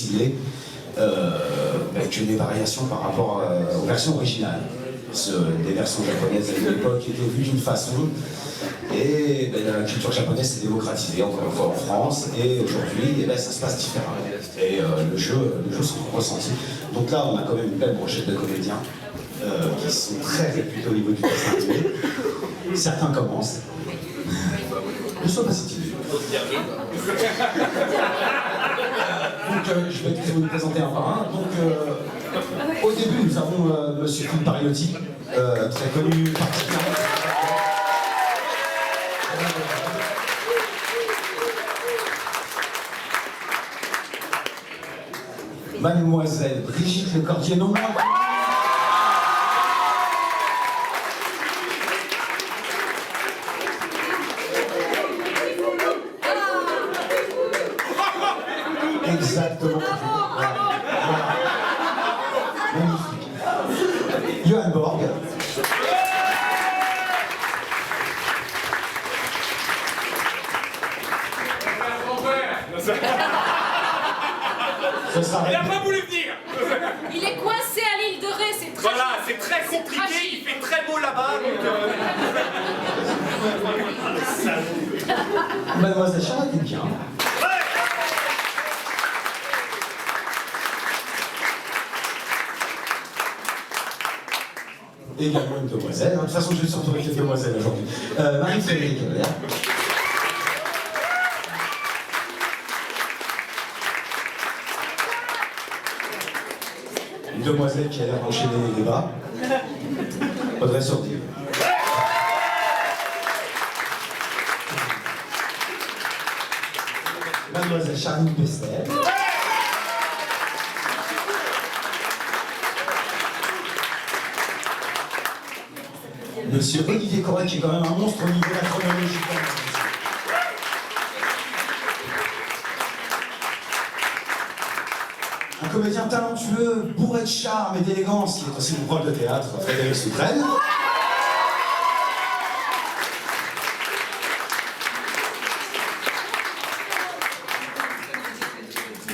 stylé, avec des variations par rapport aux versions originales. Les versions japonaises à l'époque étaient vues d'une façon, et la culture japonaise s'est démocratisée encore une fois en France, et aujourd'hui ça se passe différemment. Et le jeu se ressentit. Donc là, on a quand même une belle brochette de comédiens qui sont très réputés au niveau du dessin animé. Certains commencent. Ne sois pas si timide. Donc je vais tous vous présenter un par un. Donc au début, nous avons Monsieur Phil Pariotti, très connu particulièrement. Mademoiselle Brigitte Lecordier, non moins. Exactement. Voilà. Magnifique. Johan Borg. Il n'a pas voulu venir. Il est coincé à l'île de Ré, c'est très... Voilà, c'est très compliqué, il fait très beau là-bas, donc... Mademoiselle Charlotte Dupien. Et également une demoiselle. De toute façon, je vais surtout avec les demoiselles aujourd'hui. Marie-Frédéric. Une demoiselle qui a l'air d'enchaîner les débats. Audrey Sordier. Mademoiselle Charline Pestel. Monsieur Olivier Corret, qui est quand même un monstre au niveau de la chronologie. Un comédien talentueux, bourré de charme et d'élégance, qui est aussi une prof de théâtre, Frédéric Soutrel.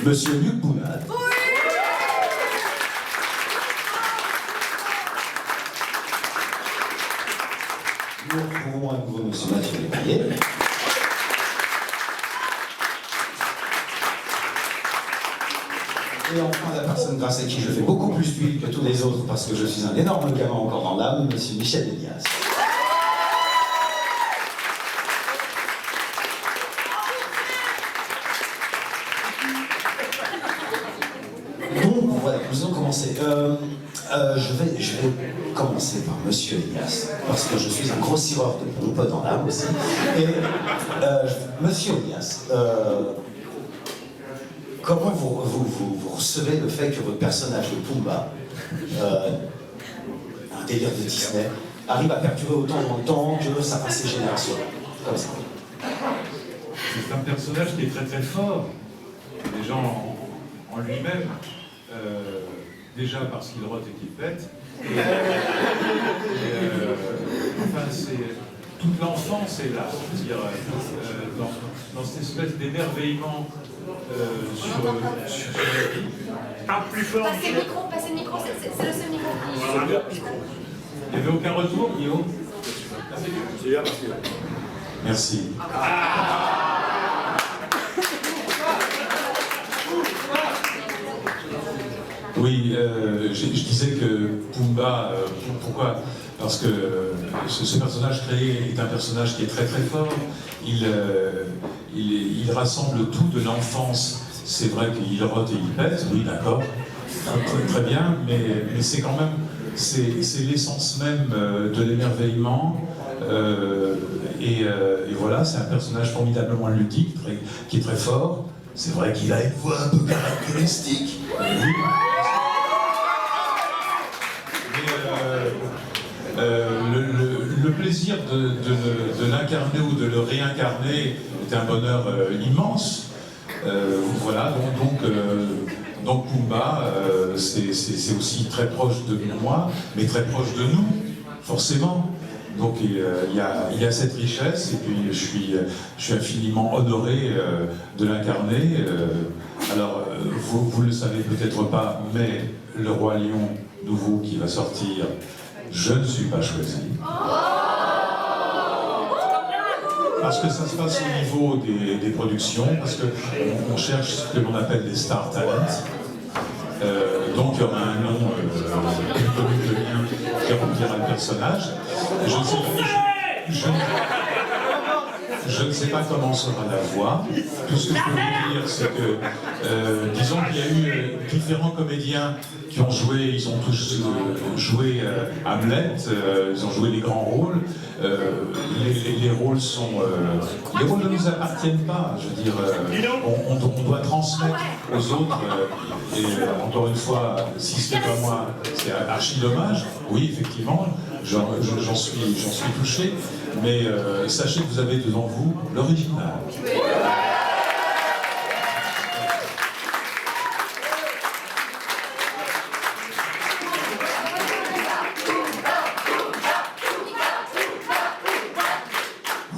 Monsieur Luc Bounat. Nous retrouvons à nouveau Monsieur Mathieu Lépaillé. Et enfin, la personne grâce à qui je fais beaucoup plus d'huile que tous les autres, parce que je suis un énorme gamin encore dans l'âme, Monsieur Michel Elias. Donc voilà, nous allons commencer. Je vais commencer par Monsieur Elias, parce que je suis un gros cireur de pompe dans l'âme aussi. Et Monsieur Elias, comment vous recevez le fait que votre personnage de Pumba, un délire de Disney, arrive à perdurer autant dans le temps que ça passe ses générations, comme ça? C'est un personnage qui est très très fort, déjà en lui-même, déjà parce qu'il rote et qu'il pète, enfin toute l'enfance est là, c'est-à-dire dans cette espèce d'émerveillement sur la vie. Un plus fort. Passez le micro, c'est le seul micro qui... Il n'y avait aucun retour, Guillaume? C'est bien parce que... Merci. Oui, je disais que Pumba, pourquoi? Parce que ce personnage créé est un personnage qui est très très fort. Il rassemble tout de l'enfance. C'est vrai qu'il rote et il pète, oui d'accord, très bien, mais c'est quand même, c'est l'essence même de l'émerveillement. Et voilà, c'est un personnage formidablement ludique, qui est très fort. C'est vrai qu'il a une voix un peu caractéristique. Oui. Le plaisir de l'incarner ou de le réincarner est un bonheur immense. Voilà, donc Pumba, c'est aussi très proche de moi, mais très proche de nous, forcément. Donc il y a cette richesse, et puis je suis infiniment honoré de l'incarner. Alors vous ne le savez peut-être pas, mais le Roi Lion nouveau qui va sortir, je ne suis pas choisi. Parce que ça se passe au niveau des productions, parce qu'on cherche ce que l'on appelle des star talents. Donc il y aura un nom plus connu que le mien qui remplira le personnage. Je ne sais pas comment sera la voix. Tout ce que je peux vous dire, c'est que, disons qu'il y a eu différents comédiens qui ont joué, ils ont tous joué Hamlet, ils ont joué les grands rôles. Les rôles sont... les rôles ne nous appartiennent pas, je veux dire, on doit transmettre aux autres, et encore une fois, si ce n'est pas moi, c'est archi dommage. Oui, effectivement, j'en suis touché, mais sachez que vous avez devant vous l'original.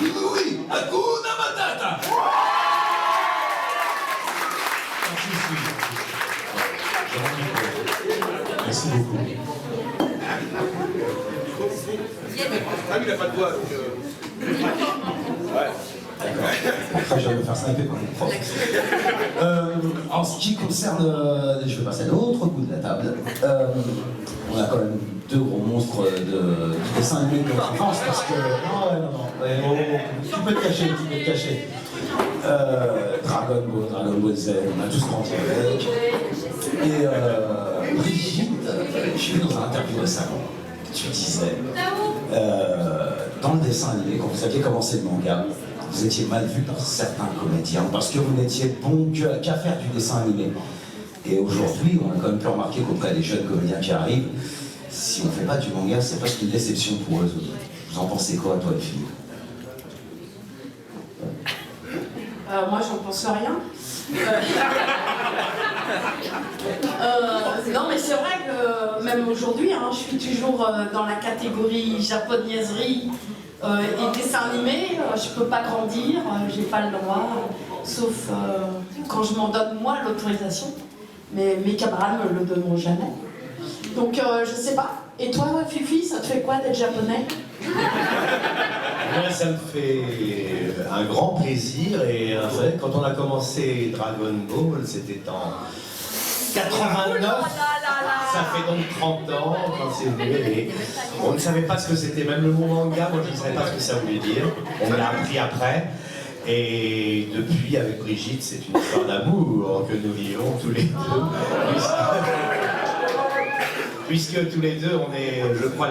Oui, Hakuna Matata. Merci beaucoup. Ah, il n'a pas de voix, donc... Ouais. D'accord. Après, je vais me faire snapper par mon prof. En ce qui concerne... je vais passer à l'autre bout de la table. On a quand même deux gros monstres de dessin animé de notre enfance, parce que... Non. Ouais, tu peux te cacher, Dragon Ball Z, on a tous grandi avec. Et Brigitte, j'ai vu dans un interview récemment, tu disais, dans le dessin animé, quand vous aviez commencé le manga, vous étiez mal vu par certains comédiens parce que vous n'étiez bon qu'à faire du dessin animé. Et aujourd'hui, on a quand même pu remarquer qu'auprès des jeunes comédiens qui arrivent, si on ne fait pas du manga, c'est presque une déception pour eux. Vous en pensez quoi, toi, les filles? Moi, j'en pense rien. Non, mais c'est vrai que même aujourd'hui, hein, je suis toujours dans la catégorie japonaiserie et dessin animé. Je peux pas grandir, j'ai pas le droit, sauf quand je m'en donne moi l'autorisation. Mais mes camarades me le donneront jamais. Donc, je sais pas. Et toi, Fifi, ça te fait quoi d'être japonais? Moi, ça me fait un grand plaisir. Et vous savez, quand on a commencé Dragon Ball, c'était en 89. Ça fait donc 30 ans quand c'est venu. Et on ne savait pas ce que c'était, même le mot manga, moi je ne savais pas ce que ça voulait dire. On l'a appris après. Et depuis, avec Brigitte, c'est une histoire d'amour que nous vivons tous les deux. Puisque tous les deux, on est, je crois,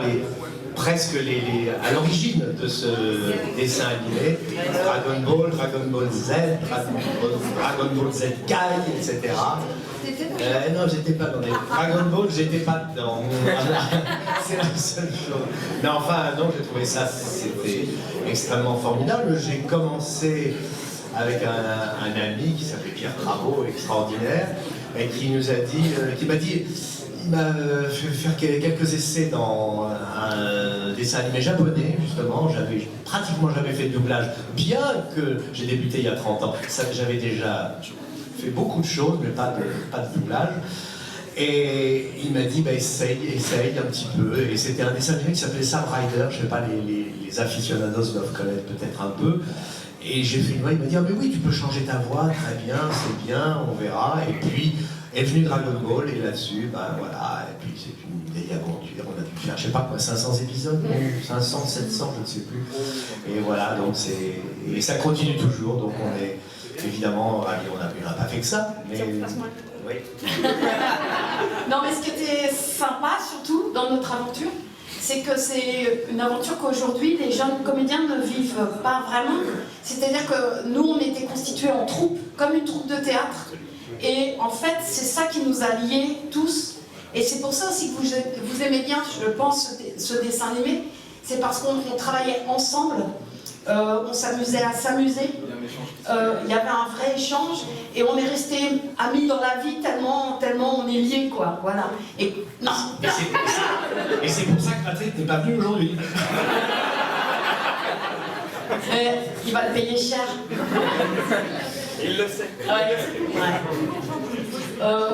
presque à l'origine de ce dessin animé. Dragon Ball Z, Dragon Ball Z Kai, etc. Non, j'étais pas dans les... Dragon Ball, j'étais pas dedans. C'est la seule chose. Mais enfin, non, j'ai trouvé ça, c'était extrêmement formidable. J'ai commencé avec un ami qui s'appelait Pierre Travaux, extraordinaire, et qui nous a dit, il m'a fait faire quelques essais dans un dessin animé japonais, justement. J'avais pratiquement jamais fait de doublage, bien que j'ai débuté il y a 30 ans. J'avais déjà fait beaucoup de choses, mais pas de doublage. Et il m'a dit, essaye un petit peu. Et c'était un dessin animé qui s'appelait Sam Rider. Je ne sais pas, les aficionados doivent connaître peut-être un peu. Et j'ai fait une voix, il m'a dit, ah mais oui, tu peux changer ta voix, très bien, c'est bien, on verra. Et puis est venu Dragon Ball, et là-dessus, voilà, et puis c'est une vieille aventure, on a dû faire, je sais pas quoi, 500 épisodes, 500, 700, je ne sais plus. Et voilà, donc et ça continue toujours, donc on est évidemment ravis, on n'a pas fait que ça, mais... Oui. Non, mais ce qui était sympa, surtout, dans notre aventure, c'est que c'est une aventure qu'aujourd'hui, les jeunes comédiens ne vivent pas vraiment. C'est-à-dire que nous, on était constitués en troupe, comme une troupe de théâtre. Et en fait, c'est ça qui nous a liés tous. Et c'est pour ça aussi que vous aimez bien, je pense, ce dessin animé. C'est parce qu'on travaillait ensemble, on s'amusait à s'amuser. Il y avait un vrai échange et on est restés amis dans la vie tellement on est liés, quoi. Voilà. Et non. Et c'est pour ça que Patrick n'est pas venu aujourd'hui. Il va le payer cher. Il le sait. Ouais.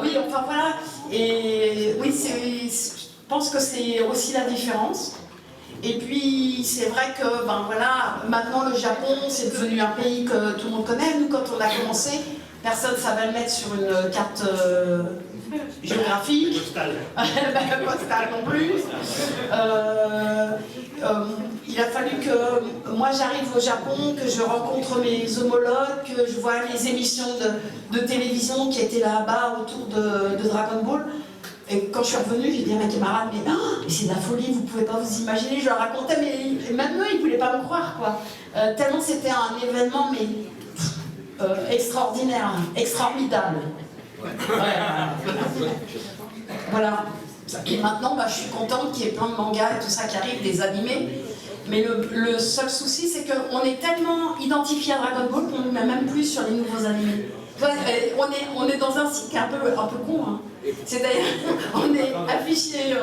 Oui, enfin voilà. Et oui, je pense que c'est aussi la différence. Et puis, c'est vrai que, ben voilà, maintenant le Japon, c'est devenu un pays que tout le monde connaît. Nous, quand on a commencé, personne ne savait le mettre sur une carte géographique. Postale. Postale non plus. Il a fallu que moi j'arrive au Japon, que je rencontre mes homologues, que je vois les émissions de télévision qui étaient là-bas autour de Dragon Ball. Et quand je suis revenue, j'ai dit à mes camarades, mais c'est de la folie, vous pouvez pas vous imaginer, je leur racontais, mais même eux, ils voulaient pas me croire, quoi. Tellement c'était un événement, mais extraordinaire, extraordinable. Voilà. Et maintenant, bah, je suis contente qu'il y ait plein de mangas et tout ça qui arrive, des animés. Mais le seul souci, c'est qu'on est tellement identifié à Dragon Ball qu'on ne met même plus sur les nouveaux animés. On est dans un cycle un peu con. Hein. C'est-à-dire, on est affiché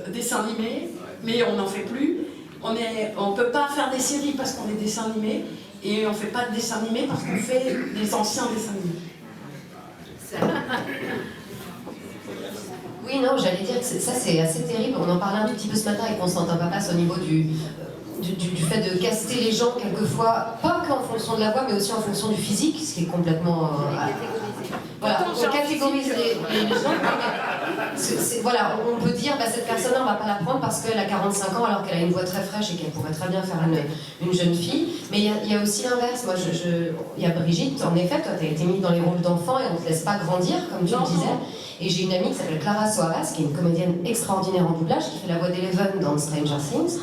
dessin animé, mais on n'en fait plus. On ne peut pas faire des séries parce qu'on est dessin animé, et on ne fait pas de dessin animé parce qu'on fait des anciens dessins animés. Oui, non, j'allais dire que ça c'est assez terrible. On en parlait un tout petit peu ce matin avec Constantin Papas au niveau du fait de caster les gens quelquefois, pas qu'en fonction de la voix, mais aussi en fonction du physique, ce qui est complètement... voilà, on catégorise les gens. Voilà, on peut dire, bah, cette personne-là, on va pas la prendre parce qu'elle a 45 ans alors qu'elle a une voix très fraîche et qu'elle pourrait très bien faire une jeune fille. Mais il y a aussi l'inverse. Moi, il y a Brigitte, en effet, toi, tu as été mise dans les rôles d'enfant et on te laisse pas grandir, comme tu le disais. Et j'ai une amie qui s'appelle Clara Soares, qui est une comédienne extraordinaire en doublage, qui fait la voix d'Eleven dans Stranger Things.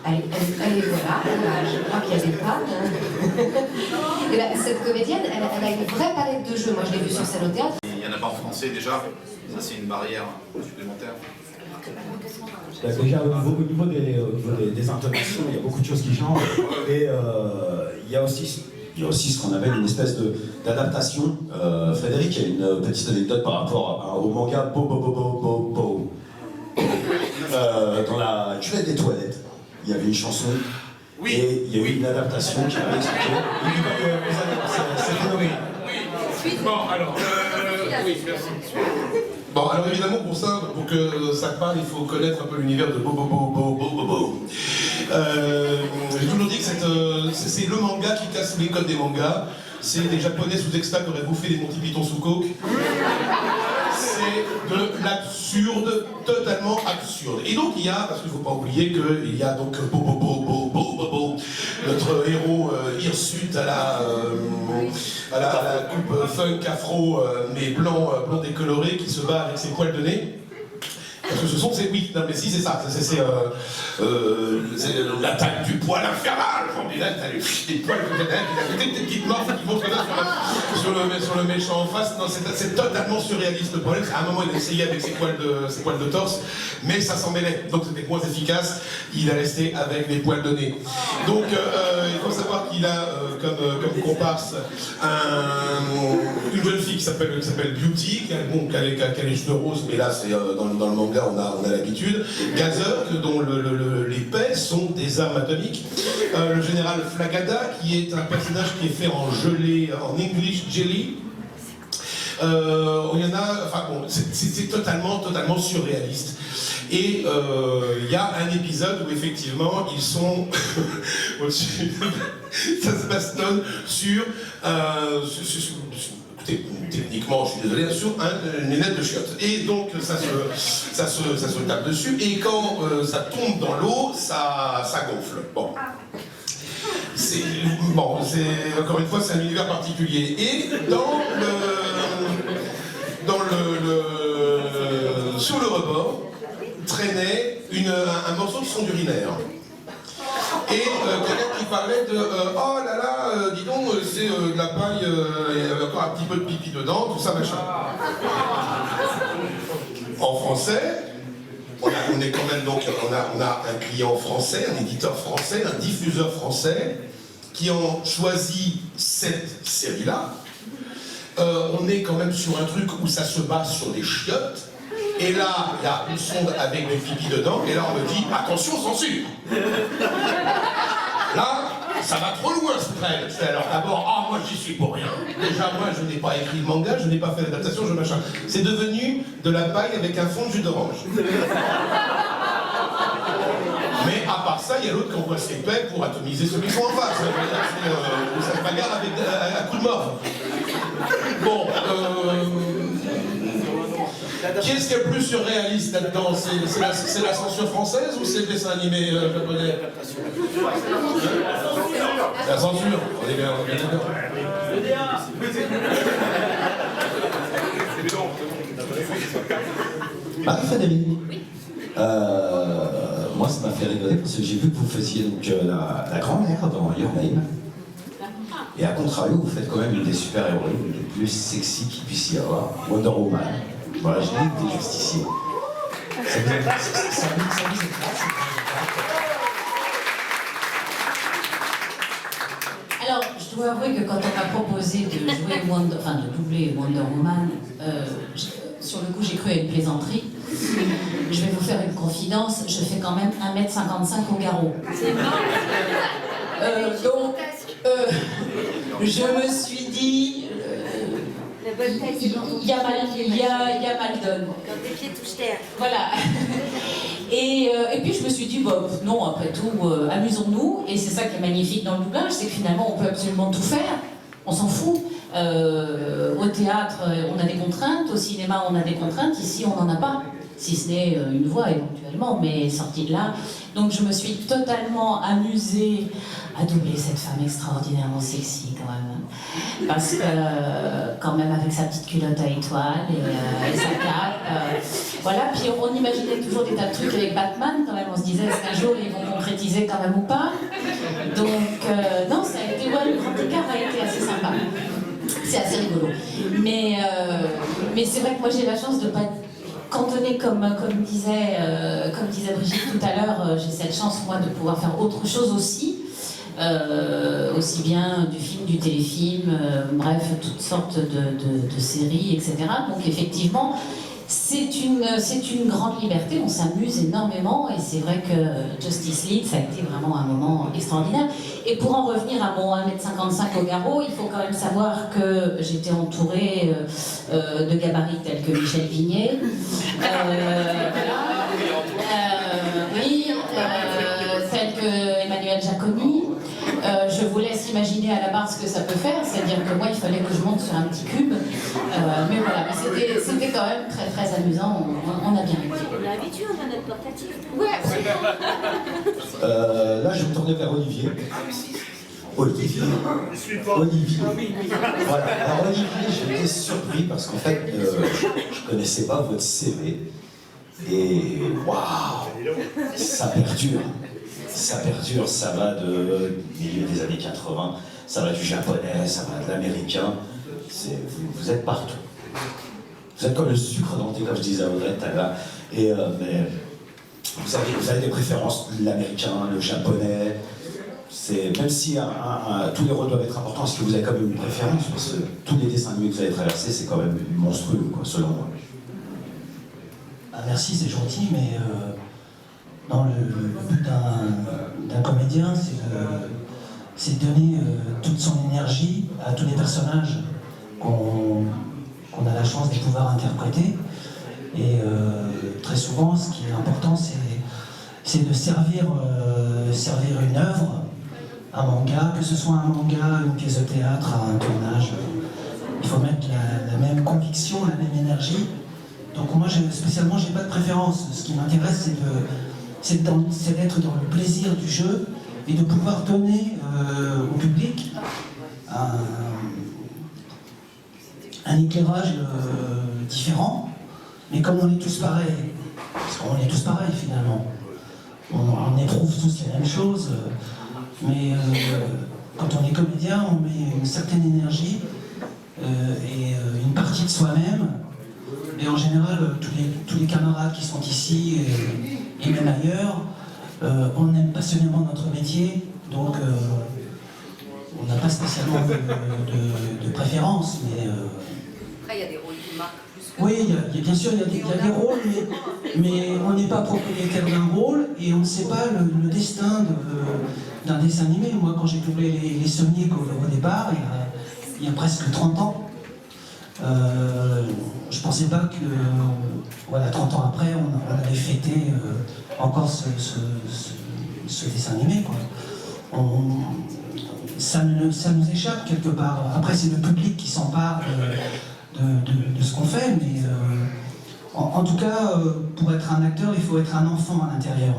Elle voilà, je crois qu'il y a des fans. Et là, cette comédienne, elle a une vraie palette de jeux. Moi, je l'ai vue sur scène au théâtre. Il n'y en a pas en français déjà, ça c'est une barrière supplémentaire. Déjà, au niveau des intonations, il y a beaucoup de choses qui changent. Et il y a aussi ce qu'on appelle une espèce d'adaptation. Frédéric a une petite anecdote par rapport au manga Bo. Dans la cuvette des toilettes, il y avait une chanson. Oui. Et il y a eu une adaptation qui avait expliqué. C'est phénoménal. Oui. Bon, alors, oui, merci. Bon, alors évidemment, pour que ça parle, il faut connaître un peu l'univers de Bo. J'ai toujours dit que c'est le manga qui casse les codes des mangas. C'est des Japonais sous extra qui auraient bouffé des Monty Python sous coke. C'est de l'absurde, totalement absurde. Et donc il y a, parce qu'il ne faut pas oublier qu'il y a donc Bo, notre héros hirsute à la coupe funk afro, mais blanc décoloré, qui se bat avec ses poils de nez. Parce que ce sont ces... Oui, non mais si, c'est ça. C'est l'attaque du poil infernal. Et là, t'as des poils des petites morphes qui vont sur le méchant en face. Non, c'est totalement surréaliste. Le problème, c'est qu'à un moment, il a essayé avec ses poils de torse, mais ça s'en mêlait. Donc c'était moins efficace. Il est resté avec les poils de nez. Donc, il faut savoir qu'il a comme comparse une jeune fille qui s'appelle Beauty, qui a les cheveux roses, mais là, c'est dans le manga. On a l'habitude. Gazer, dont les paix sont des armes atomiques. Le général Flagada, qui est un personnage qui est fait en gelée, en English jelly. Il y en a, enfin bon, c'est totalement surréaliste. Et il y a un épisode où effectivement ils sont ça se bastonne sur écoutez, techniquement, je suis désolé, sur une nénette de chiottes. Et donc, ça se tape dessus, et quand ça tombe dans l'eau, ça gonfle. Bon. Encore une fois, c'est un univers particulier. Et sur le rebord, traînait un morceau de son urinaire. Et quelqu'un qui parlait de oh là là, dis donc, c'est de la paille, il y avait encore un petit peu de pipi dedans, tout ça machin. En français, on est quand même donc, on a un client français, un éditeur français, un diffuseur français qui ont choisi cette série-là. On est quand même sur un truc où ça se base sur des chiottes. Et là, il y a une sonde avec des pipis dedans, et là on me dit, attention, censure. Là, Ça va trop loin, ce trait. C'est alors d'abord, moi j'y suis pour rien. Déjà, moi je n'ai pas écrit le manga, je n'ai pas fait l'adaptation, je machin. C'est devenu de la paille avec un fond de jus d'orange. Mais à part ça, il y a l'autre qui envoie ses pecs pour atomiser ceux qui sont en face. Ça se bagarre avec un coup de mort. Bon, qui est-ce qui est le plus surréaliste là-dedans? C'est la censure française ou c'est le dessin animé japonais? La censure, on est bien d'accord. Marie-Frédéric, moi ça m'a fait rigoler parce que j'ai vu que vous faisiez donc, la grand-mère dans Your Name. Et à contrario, vous faites quand même une des super-héroïnes les plus sexy qu'il puisse y avoir, Wonder Woman. Voilà, je l'ai des justiciers. Ça vous est Alors, je dois avouer que quand on m'a proposé de jouer de doubler Wonder Woman, sur le coup j'ai cru à une plaisanterie. Je vais vous faire une confidence, je fais quand même 1m55 au garrot. Donc, je me suis dit, il y a mal donne. Quand tes pieds touchent terre. Voilà. Et puis je me suis dit, non, après tout, amusons-nous. Et c'est ça qui est magnifique dans le doublage, c'est que finalement on peut absolument tout faire. On s'en fout. Au théâtre, on a des contraintes. Au cinéma, on a des contraintes. Ici, on n'en a pas. Si ce n'est une voix éventuellement, mais sortie de là. Donc je me suis totalement amusée à doubler cette femme extraordinairement sexy quand même. Parce que quand même avec sa petite culotte à étoiles et sa cape. Voilà, puis on imaginait toujours des tas de trucs avec Batman quand même. On se disait est-ce qu'un jour ils vont concrétiser quand même ou pas. Donc non, ça a été, le grand écart a été assez sympa. C'est assez rigolo. Mais c'est vrai que moi j'ai la chance de pas cantonné comme disait Brigitte tout à l'heure, j'ai cette chance moi de pouvoir faire autre chose aussi, aussi bien du film, du téléfilm, bref, toutes sortes de séries, etc. Donc effectivement, c'est une grande liberté, on s'amuse énormément et c'est vrai que Justice League, ça a été vraiment un moment extraordinaire. Et pour en revenir à mon 1m55 au garrot, il faut quand même savoir que j'étais entourée de gabarits tels que Michel Vignet, tels que Emmanuel Giaconi. Je vous laisse imaginer à la barre ce que ça peut faire, c'est-à-dire que moi il fallait que je monte sur un petit cube, mais voilà, c'était quand même très très amusant, on a bien rigolé. On est habitué, on a notre portatif. Ouais, absolument. Là, je vais me tourner vers Olivier. Olivier. Voilà. Alors Olivier, j'étais surpris parce qu'en fait, je connaissais pas votre CV. Et waouh, ça perdure. Ça perdure, ça va de milieu des années 80, ça va du japonais, ça va de l'américain. Vous êtes partout. Vous êtes comme le sucre dans le thé, comme je disais à Audrey tout à l'heure. Et mais vous avez des préférences, l'américain, le japonais. Même si tous les rôles doivent être importants, est-ce que vous avez quand même une préférence? Parce que tous les dessins animés que vous avez traversés, c'est quand même monstrueux, quoi, selon moi. Merci, c'est gentil, mais non, le but d'un comédien, c'est de donner toute son énergie à tous les personnages qu'on a la chance de pouvoir interpréter. Et très souvent, ce qui est important, c'est de servir une œuvre, un manga, que ce soit un manga, une pièce de théâtre, un tournage. Il faut mettre la même conviction, la même énergie. Donc moi, spécialement, j'ai pas de préférence. Ce qui m'intéresse, c'est d'être dans le plaisir du jeu et de pouvoir donner au public un éclairage différent, mais comme on est tous pareils, parce qu'on est tous pareils finalement, on éprouve tous les mêmes choses, mais quand on est comédien, on met une certaine énergie et une partie de soi-même. Et en général, tous les camarades qui sont ici et même ailleurs, on aime passionnément notre métier, donc on n'a pas spécialement de préférence, mais... Après, il y a des rôles qui marquent plus Oui, bien sûr, il y a des rôles, mais on n'est pas propriétaire d'un rôle et on ne sait pas le destin d'un dessin animé. Moi, quand j'ai doublé les Sonic au départ, il y a presque 30 ans, je ne pensais pas que, voilà, 30 ans après, on allait fêter encore ce dessin animé, quoi. Ça nous échappe quelque part. Après, c'est le public qui s'empare de ce qu'on fait, mais en tout cas, pour être un acteur, il faut être un enfant à l'intérieur.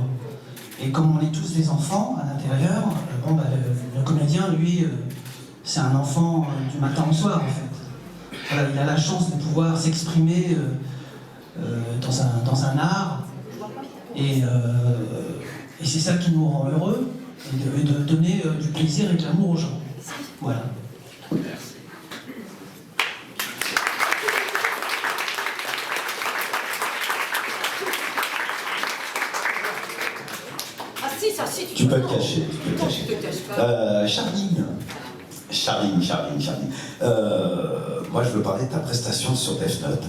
Et comme on est tous des enfants à l'intérieur, le comédien, lui, c'est un enfant du matin au soir, en fait. Voilà, il a la chance de pouvoir s'exprimer dans un art, et c'est ça qui nous rend heureux, et de donner du plaisir et de l'amour aux gens. Voilà. Tu peux te cacher, Charline. Moi, je veux parler de ta prestation sur Death Note.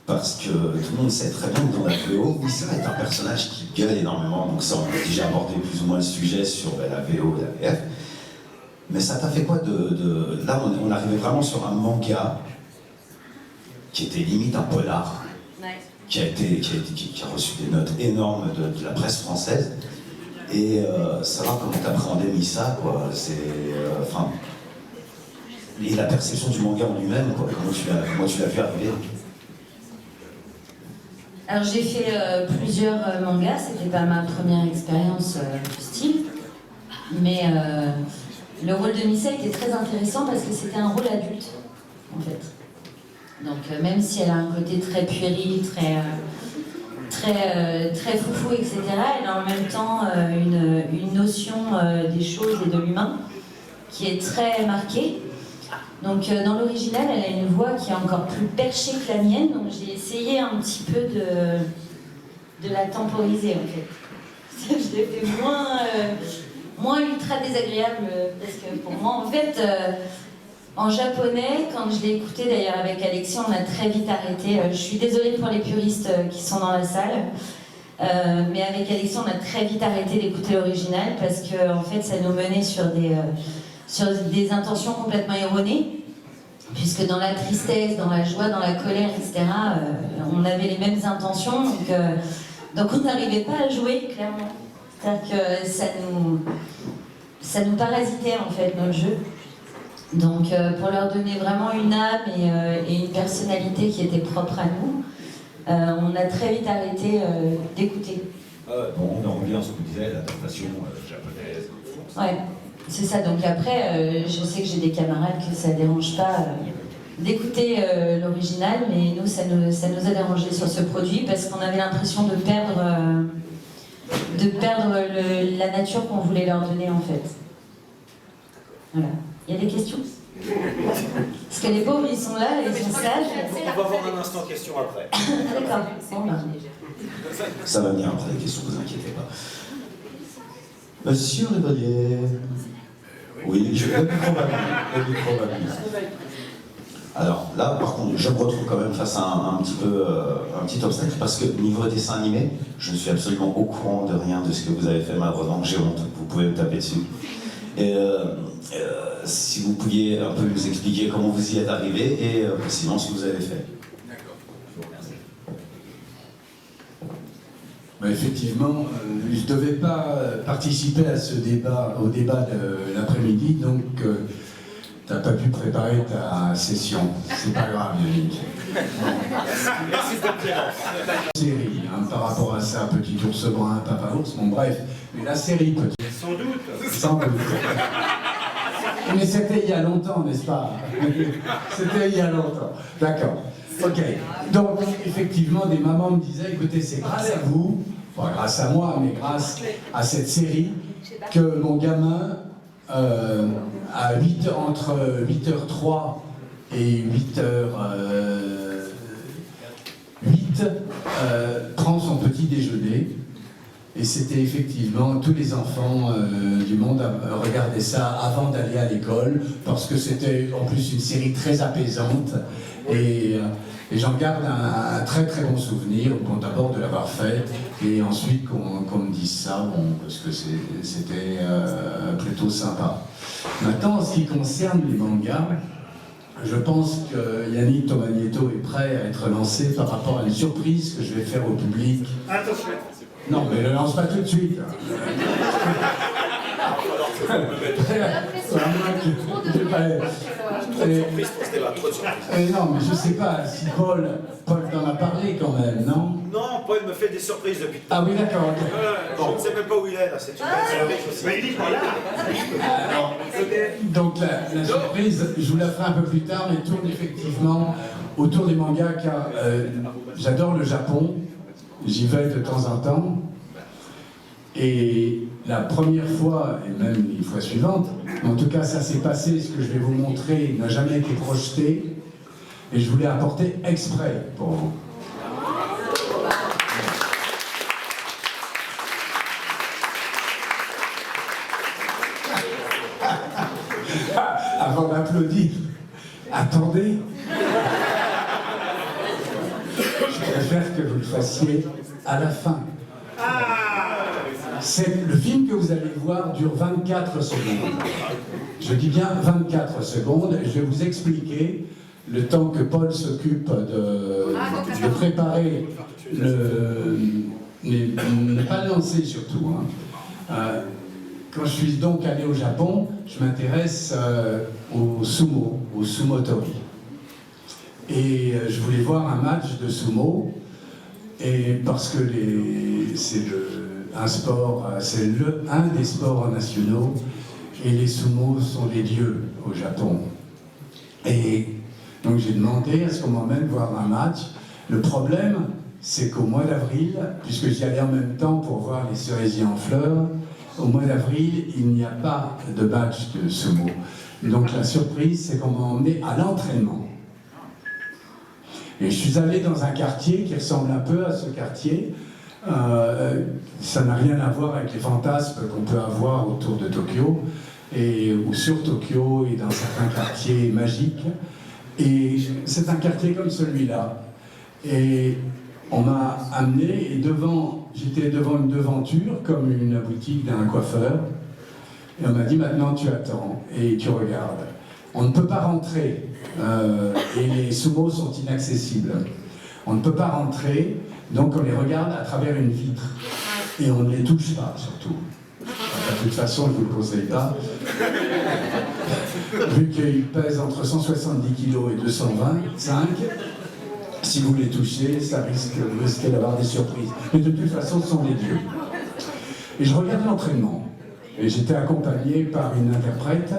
Parce que tout le monde sait très bien que dans la VO, Misa est un personnage qui gueule énormément, donc ça, on a déjà abordé plus ou moins le sujet sur la VO et la VF. Mais ça t'a fait quoi Là, on arrivait vraiment sur un manga qui était limite un polar. Qui a reçu des notes énormes de la presse française, et savoir comment t'appréhendais Misa, quoi, et la perception du manga en lui-même, quoi, comment tu l'as vu arriver. Alors j'ai fait plusieurs mangas, c'était pas ma première expérience du style, mais le rôle de Misa était très intéressant parce que c'était un rôle adulte, en fait. Donc même si elle a un côté très puéril, très foufou, etc., elle a en même temps une notion des choses et de l'humain qui est très marquée. Donc dans l'original, elle a une voix qui est encore plus perchée que la mienne, donc j'ai essayé un petit peu de la temporiser, en fait. Je l'ai fait moins ultra désagréable, parce que pour moi, en fait... En japonais, quand je l'ai écouté d'ailleurs avec Alexis, on a très vite arrêté. Je suis désolée pour les puristes qui sont dans la salle, mais avec Alexis, on a très vite arrêté d'écouter l'original parce que en fait, ça nous menait sur des intentions complètement erronées, puisque dans la tristesse, dans la joie, dans la colère, etc., on avait les mêmes intentions, donc on n'arrivait pas à jouer clairement. C'est-à-dire que ça nous parasitait en fait notre jeu. Donc pour leur donner vraiment une âme et une personnalité qui était propre à nous, on a très vite arrêté d'écouter. Bon, on en revient à ce que vous disiez, l'adaptation japonaise. Ouais, c'est ça. Donc après, je sais que j'ai des camarades que ça ne dérange pas d'écouter l'original, mais nous, ça nous a dérangé sur ce produit parce qu'on avait l'impression de perdre la nature qu'on voulait leur donner en fait. Voilà. Il y a des questions? Parce que les pauvres, ils sont là, ils sont sages. On va avoir un instant question après. D'accord. Bon, ben. Ça va venir après les questions, ne vous inquiétez pas. Monsieur Rivalier. Oui, je le micro va venir. Alors là, par contre, je me retrouve quand même face à un petit obstacle, parce que niveau dessin animé, je ne suis absolument au courant de rien de ce que vous avez fait, malheureusement, j'ai honte, vous pouvez me taper dessus. Et si vous pouviez un peu nous expliquer comment vous y êtes arrivé et sinon ce que vous avez fait. D'accord, je vous remercie. Bah, effectivement, je ne devais pas participer à au débat de l'après-midi, donc tu n'as pas pu préparer ta session. C'est pas grave, Yannick. Merci de Série, hein, par rapport à ça, Petit ours brun, Papa ours, bon bref, mais la série Petit. Sans doute. Sans doute. Mais c'était il y a longtemps, n'est-ce pas? C'était il y a longtemps. D'accord. Ok. Donc, effectivement, des mamans me disaient, écoutez, c'est grâce à vous, enfin grâce à moi, mais grâce à cette série, que mon gamin, entre 8h03 et 8h08, prend son petit déjeuner. Et c'était effectivement, tous les enfants du monde regardaient ça avant d'aller à l'école, parce que c'était en plus une série très apaisante. Et j'en garde un très très bon souvenir, bon, d'abord de l'avoir faite, et ensuite qu'on me dise ça, bon, parce que c'était plutôt sympa. Maintenant, en ce qui concerne les mangas, je pense que Yannick Tomagneto est prêt à être lancé par rapport à une surprise que je vais faire au public. Attention. Non, mais ne le lance pas tout de suite. Non, mais je sais pas, si Paul t'en a parlé quand même, non? Non, Paul me fait des surprises depuis tout. Ah oui, d'accord, ok. Je ne sais même pas où il est, là, c'est une surprise aussi. Mais il est pas là. Donc la surprise, je vous la ferai un peu plus tard, mais tourne effectivement autour des mangas, car j'adore le Japon, j'y vais de temps en temps, et la première fois, et même les fois suivantes, en tout cas ça s'est passé, ce que je vais vous montrer n'a jamais été projeté, et je voulais apporter exprès pour vous. Avant d'applaudir, attendez. Je préfère que vous le fassiez à la fin. Le film que vous allez voir dure 24 secondes. Je dis bien 24 secondes, et je vais vous expliquer, le temps que Paul s'occupe de préparer ne pas lancer surtout. Quand je suis donc allé au Japon, je m'intéresse au sumotori. Et je voulais voir un match de sumo, et parce que c'est un des sports nationaux, et les sumos sont des dieux au Japon. Et donc j'ai demandé à ce qu'on m'emmène voir un match. Le problème, c'est qu'au mois d'avril, puisque j'y allais en même temps pour voir les cerisiers en fleurs, au mois d'avril, il n'y a pas de match de sumo. Donc la surprise, c'est qu'on m'a emmené à l'entraînement. Et je suis allé dans un quartier qui ressemble un peu à ce quartier. Ça n'a rien à voir avec les fantasmes qu'on peut avoir autour de Tokyo, ou sur Tokyo, et dans certains quartiers magiques. Et c'est un quartier comme celui-là. Et on m'a amené, et j'étais devant une devanture, comme une boutique d'un coiffeur, et on m'a dit, maintenant tu attends, et tu regardes. On ne peut pas rentrer, et les sumos sont inaccessibles. On ne peut pas rentrer, donc on les regarde à travers une vitre. Et on ne les touche pas, surtout. Enfin, de toute façon, je ne vous le conseille pas. Vu qu'ils pèsent entre 170 kg et 225, si vous les touchez, vous risquez d'avoir des surprises. Mais de toute façon, ce sont des dieux. Et je regarde l'entraînement. Et j'étais accompagné par une interprète.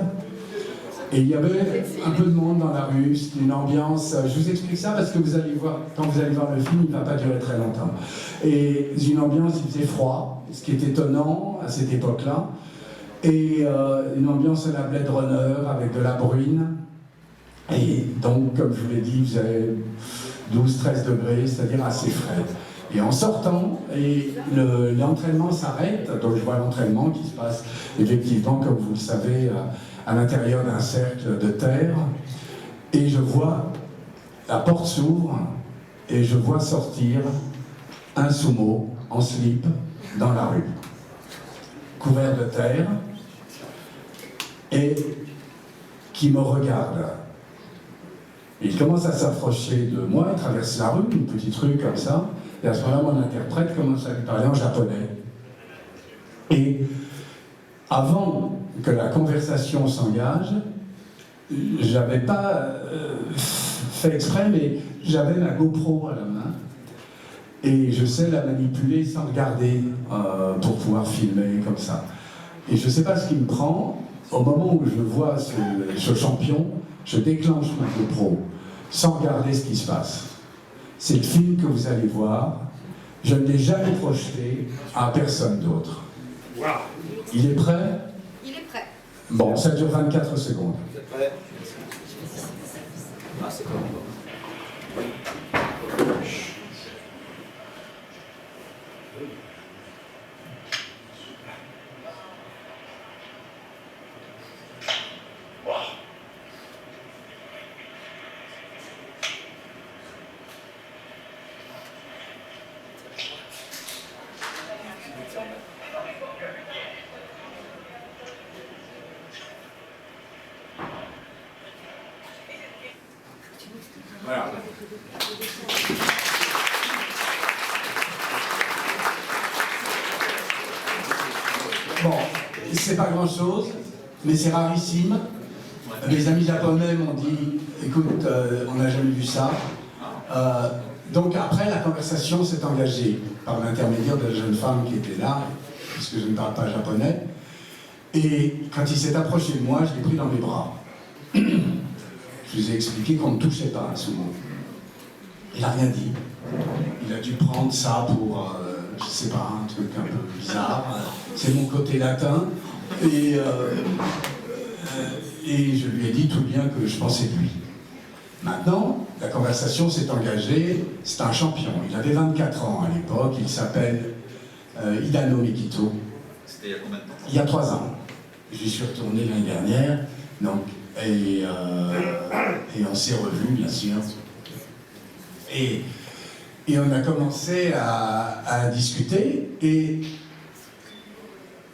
Et il y avait un peu de monde dans la rue, c'était une ambiance. Je vous explique ça parce que vous allez voir, quand vous allez voir le film, il ne va pas durer très longtemps. Et une ambiance, il faisait froid, ce qui est étonnant à cette époque-là. Et une ambiance à la Blade Runner avec de la bruine. Et donc, comme je vous l'ai dit, vous avez 12-13 degrés, c'est-à-dire assez frais. Et en sortant, l'entraînement s'arrête, donc je vois l'entraînement qui se passe effectivement, comme vous le savez, à l'intérieur d'un cercle de terre, et je vois, la porte s'ouvre, et je vois sortir un sumo en slip dans la rue, couvert de terre, et qui me regarde. Il commence à s'approcher de moi, il traverse la rue, une petite rue comme ça, et à ce moment-là, mon interprète commence à lui parler en japonais. Et avant que la conversation s'engage, j'avais pas fait exprès, mais j'avais ma GoPro à la main, et je sais la manipuler sans regarder pour pouvoir filmer comme ça. Et je sais pas ce qui me prend, au moment où je vois ce champion, je déclenche ma GoPro, sans regarder ce qui se passe. C'est le film que vous allez voir. Je ne l'ai jamais projeté à personne d'autre. Wow. Il est prêt? Il est prêt. Bon, ça dure 24 secondes. Vous êtes prêts? Ah, c'est comme c'est pas grand-chose, mais c'est rarissime. Mes amis japonais m'ont dit, écoute, on n'a jamais vu ça. Donc après, la conversation s'est engagée par l'intermédiaire de la jeune femme qui était là, puisque je ne parle pas japonais. Et quand il s'est approché de moi, je l'ai pris dans mes bras. Je vous ai expliqué qu'on ne touchait pas à sumo. Il n'a rien dit. Il a dû prendre ça pour, je sais pas, un truc un peu bizarre. C'est mon côté latin. Et je lui ai dit tout bien que je pensais de lui. Maintenant, la conversation s'est engagée. C'est un champion. Il avait 24 ans à l'époque. Il s'appelle Hidano Mikito. C'était il y a combien de temps? Il y a 3 ans. J'y suis retourné l'année dernière. Donc, et on s'est revus, bien sûr. Et on a commencé à discuter. Et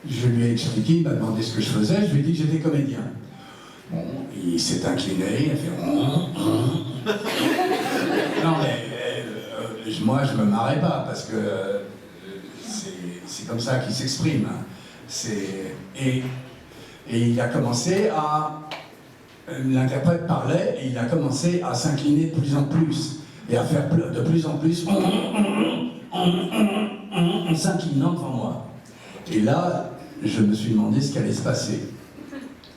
je lui ai expliqué, il m'a demandé ce que je faisais. Je lui ai dit que j'étais comédien. Bon, il s'est incliné, il a fait non mais moi je me marrais pas parce que c'est comme ça qu'il s'exprime. Et il a commencé à... L'interprète parlait et il a commencé à s'incliner de plus en plus et à faire de plus en plus en s'inclinant devant moi. Et là, je me suis demandé ce qui allait se passer.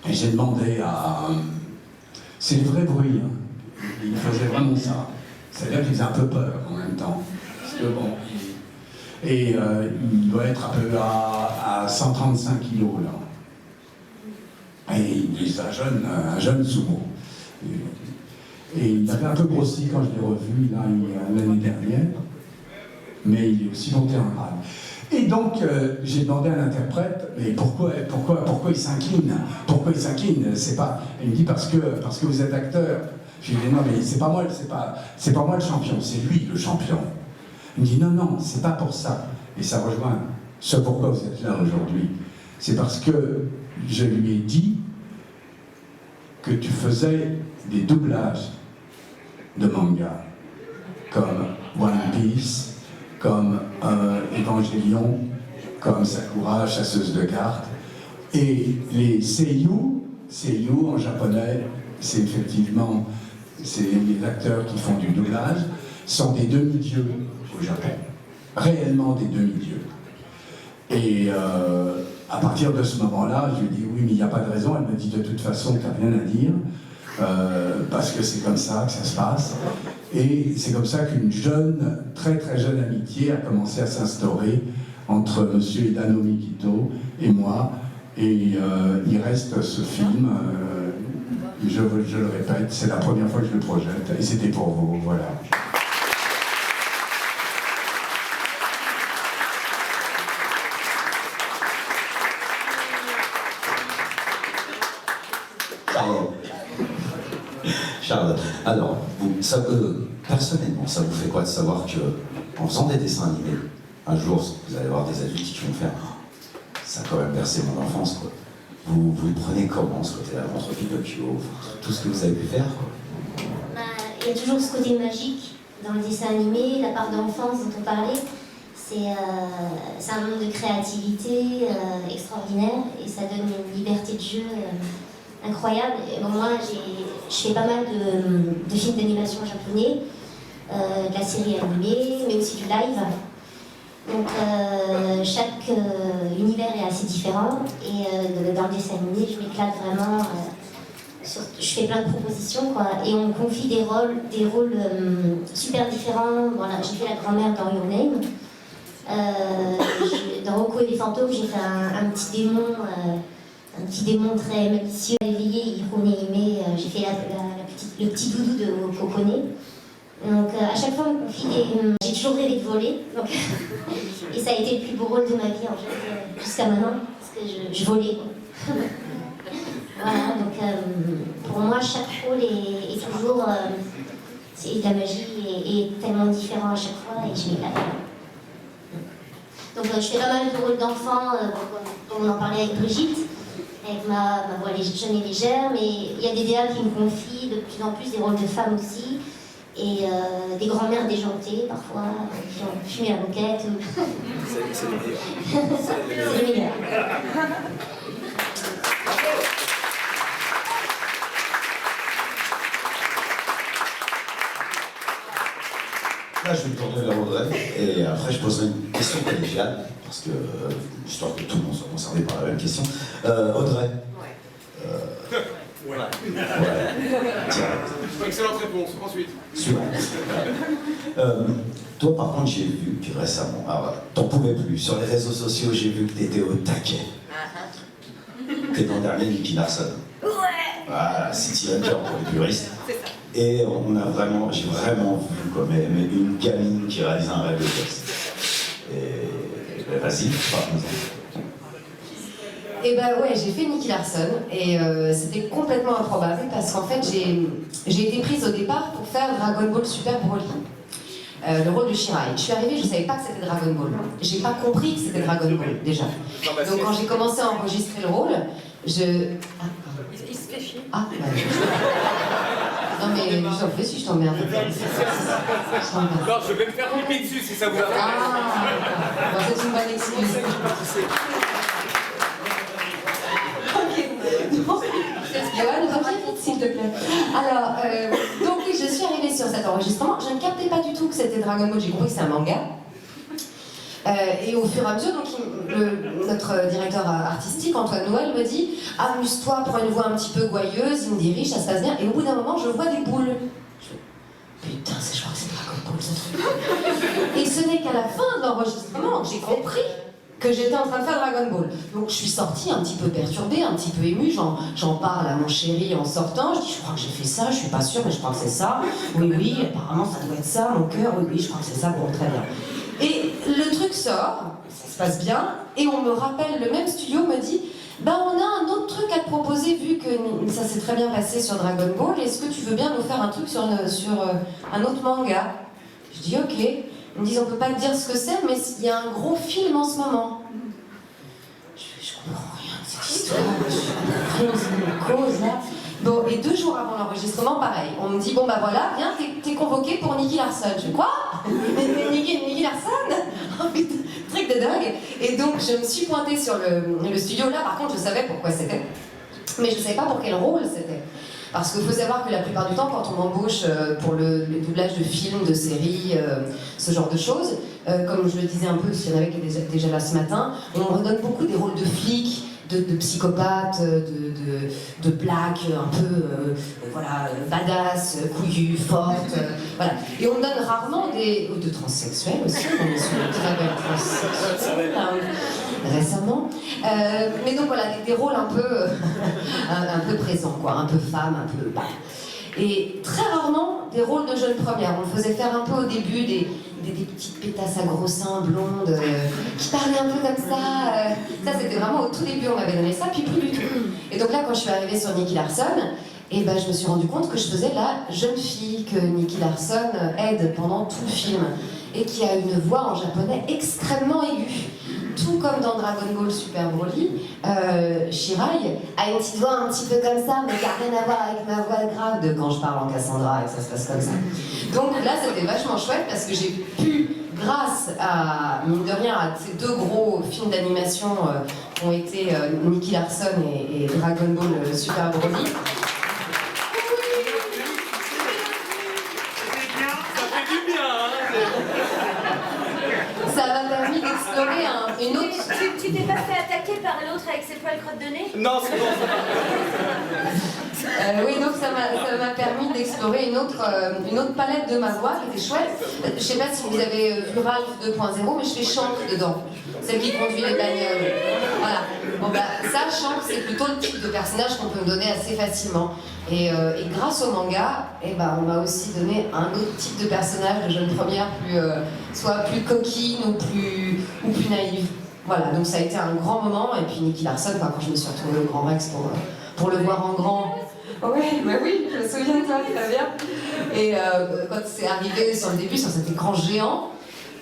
Et j'ai demandé à... C'est le vrai bruit, hein. Il faisait vraiment ça. C'est-à-dire qu'il faisait un peu peur en même temps. Parce que bon, il doit être un peu à 135 kilos là. Et il est un jeune sumo. Et il avait un peu grossi quand je l'ai revu l'année dernière. Mais il est aussi monté en grade. Et donc, j'ai demandé à l'interprète, mais pourquoi il s'incline? Pourquoi il s'incline? C'est pas... Il me dit parce que vous êtes acteur. Je lui ai dit non, mais c'est pas moi le champion, c'est lui le champion. Il me dit non, c'est pas pour ça. Et ça rejoint ce pourquoi vous êtes là aujourd'hui. C'est parce que je lui ai dit que tu faisais des doublages de manga, comme One Piece, comme Evangelion, comme Sakura, chasseuse de cartes. Et les seiyuu en japonais, c'est effectivement les acteurs qui font du doublage, sont des demi-dieux au Japon. Réellement des demi-dieux. Et à partir de ce moment-là, je lui ai dit oui, mais il n'y a pas de raison. Elle m'a dit de toute façon, tu n'as rien à dire. Parce que c'est comme ça que ça se passe. Et c'est comme ça qu'une jeune, très très jeune amitié a commencé à s'instaurer entre M. Hidano Mikito et moi. Et il reste ce film, je le répète, c'est la première fois que je le projette, et c'était pour vous, voilà. Charles, alors, personnellement, ça vous fait quoi de savoir qu'en faisant des dessins animés, un jour, vous allez voir des adultes qui vont faire « ça a quand même bercé mon enfance », quoi. Vous le prenez comment, ce côté-là, entre Pinocchio, tout ce que vous avez pu faire, quoi? Il y a toujours ce côté magique dans le dessin animé, la part d'enfance dont on parlait. C'est un monde de créativité extraordinaire et ça donne une liberté de jeu incroyable. Et bon, moi, je fais pas mal de films d'animation japonais, de la série animée, mais aussi du live. Donc chaque univers est assez différent et dans le dessin animé, je m'éclate vraiment. Je fais plein de propositions, quoi, et on me confie des rôles super différents. Voilà, j'ai fait la grand-mère dans Your Name. Dans Rocco et les fantômes, j'ai fait un petit démon très malicieux, éveillé, Hirone Hime. J'ai fait le petit doudou de Kokone. Donc à chaque fois on me confie j'ai toujours rêvé de voler, donc et ça a été le plus beau rôle de ma vie en fait, jusqu'à maintenant, parce que je volais, quoi. Voilà, donc pour moi chaque rôle est toujours c'est de la magie et tellement différent à chaque fois et je m'éclate. Donc je fais pas mal de rôles d'enfants, on en parlait avec Brigitte, avec ma voix jeune et légère, mais il y a des DA qui me confient de plus en plus des rôles de femmes aussi. Et des grands-mères déjantées, parfois, qui ont fumé la moquette. C'est les meilleurs. C'est les meilleurs. Là, je vais me tourner vers Audrey et après, je poserai une question collégiale parce que, histoire que tout le monde soit concerné par la même question. Audrey. Ouais. Direct. Excellente réponse. Ensuite. Suivant. Toi, par contre, j'ai vu que récemment, t'en pouvais plus. Sur les réseaux sociaux, j'ai vu que t'étais au taquet. T'es dans le dernier Nicky Larson. Ouais. Voilà, City Hunter pour les puristes. C'est ça. Et j'ai vraiment vu quoi, mais une gamine qui réalise un rêve de gosse. Et ben, vas-y, parle-nous-en. Et bah ouais, j'ai fait Nicky Larson et c'était complètement improbable parce qu'en fait j'ai été prise au départ pour faire Dragon Ball Super Broly, le rôle de Shirai. Je suis arrivée, je savais pas que c'était Dragon Ball. J'ai pas compris que c'était Dragon Ball déjà. Donc quand j'ai commencé à enregistrer le rôle, Il se fait chier. Ah, bah, non mais je t'en fais si je t'emmerde. Non, je vais me faire pipi dessus si ça vous intéresse. Ah, bon, c'est une bonne excuse. Johan, reviens vite s'il te plaît. Alors, donc oui, je suis arrivée sur cet enregistrement. Je ne captais pas du tout que c'était Dragon Ball, j'ai compris que c'est un manga. Et au fur et à mesure, donc, notre directeur artistique, Antoine Noël, me dit « Amuse-toi, prends une voix un petit peu gouailleuse, il me dirige, ça se passe bien. » Et au bout d'un moment, je vois des boules. Putain, je crois que c'est Dragon Ball, ce truc. Et ce n'est qu'à la fin de l'enregistrement que j'ai compris que j'étais en train de faire Dragon Ball. Donc je suis sortie un petit peu perturbée, un petit peu émue, j'en parle à mon chéri en sortant, je dis je crois que j'ai fait ça, je suis pas sûre mais je crois que c'est ça. Oui, apparemment ça doit être ça, mon cœur, oui, je crois que c'est ça, bon très bien. Et le truc sort, ça se passe bien, et on me rappelle, le même studio me dit ben on a un autre truc à te proposer vu que ça s'est très bien passé sur Dragon Ball, est-ce que tu veux bien nous faire un truc sur un autre manga? Je dis ok. Ils me disent on peut pas te dire ce que c'est, mais il y a un gros film en ce moment. Je comprends rien de cette histoire, je comprends rien de cette cause là. Bon, et 2 jours avant l'enregistrement, pareil, on me dit bon bah voilà, viens, t'es convoqué pour Nicky Larson. Je dis quoi? Nicky Larson? Oh putain, truc de dingue. Et donc je me suis pointée sur le studio là, par contre je savais pourquoi c'était, mais je savais pas pour quel rôle c'était. Parce qu'il faut savoir que la plupart du temps, quand on m'embauche pour le doublage de films, de séries, ce genre de choses, comme je le disais un peu, s'il y en avait qui étaient déjà là ce matin, on me redonne beaucoup des rôles de flics, de psychopathes, de blagues un peu voilà, badass, couillues, fortes, voilà. Et on me donne rarement de transsexuels aussi, on est sur une très belle transsexuelle récemment. Mais donc voilà, des rôles un peu présents, quoi, un peu femmes, un peu... Bah. Et très rarement des rôles de jeunes premières. On me faisait faire un peu au début des petites pétasses à gros seins blondes qui parlaient un peu comme ça. Ça c'était vraiment au tout début, on m'avait donné ça, puis plus du tout. Et donc là, quand je suis arrivée sur Nicky Larson, et ben, je me suis rendu compte que je faisais la jeune fille que Nicky Larson aide pendant tout le film et qui a une voix en japonais extrêmement aiguë. Tout comme dans Dragon Ball Super Broly, Shirai a une petite voix un petit peu comme ça, mais qui n'a rien à voir avec ma voix grave de quand je parle en Cassandra et que ça se passe comme ça. Donc là, c'était vachement chouette parce que j'ai pu, grâce à, mine de rien, à ces 2 gros films d'animation qui ont été Nicky Larson et Dragon Ball Super Broly, ça m'a permis d'explorer une autre... Tu t'es pas fait attaquer par l'autre avec ses poils crottes de nez? Non, c'est bon. Oui, donc ça m'a permis d'explorer une autre palette de ma voix qui était chouette. Je sais pas si vous avez vu Ralph 2.0, mais je fais Shank dedans. Celle qui conduit les bagnoles. Voilà. Bon bah ça, Shank, c'est plutôt le type de personnage qu'on peut me donner assez facilement. Et grâce au manga, on m'a aussi donné un autre type de personnage de jeune première, soit plus coquine ou plus naïve. Voilà, donc ça a été un grand moment. Et puis Nicky Larson, quand je me suis retrouvée au Grand Rex pour le voir en grand. Oui, bah oui, je me souviens de toi, très bien. Et quand c'est arrivé sur le début, sur cet écran géant,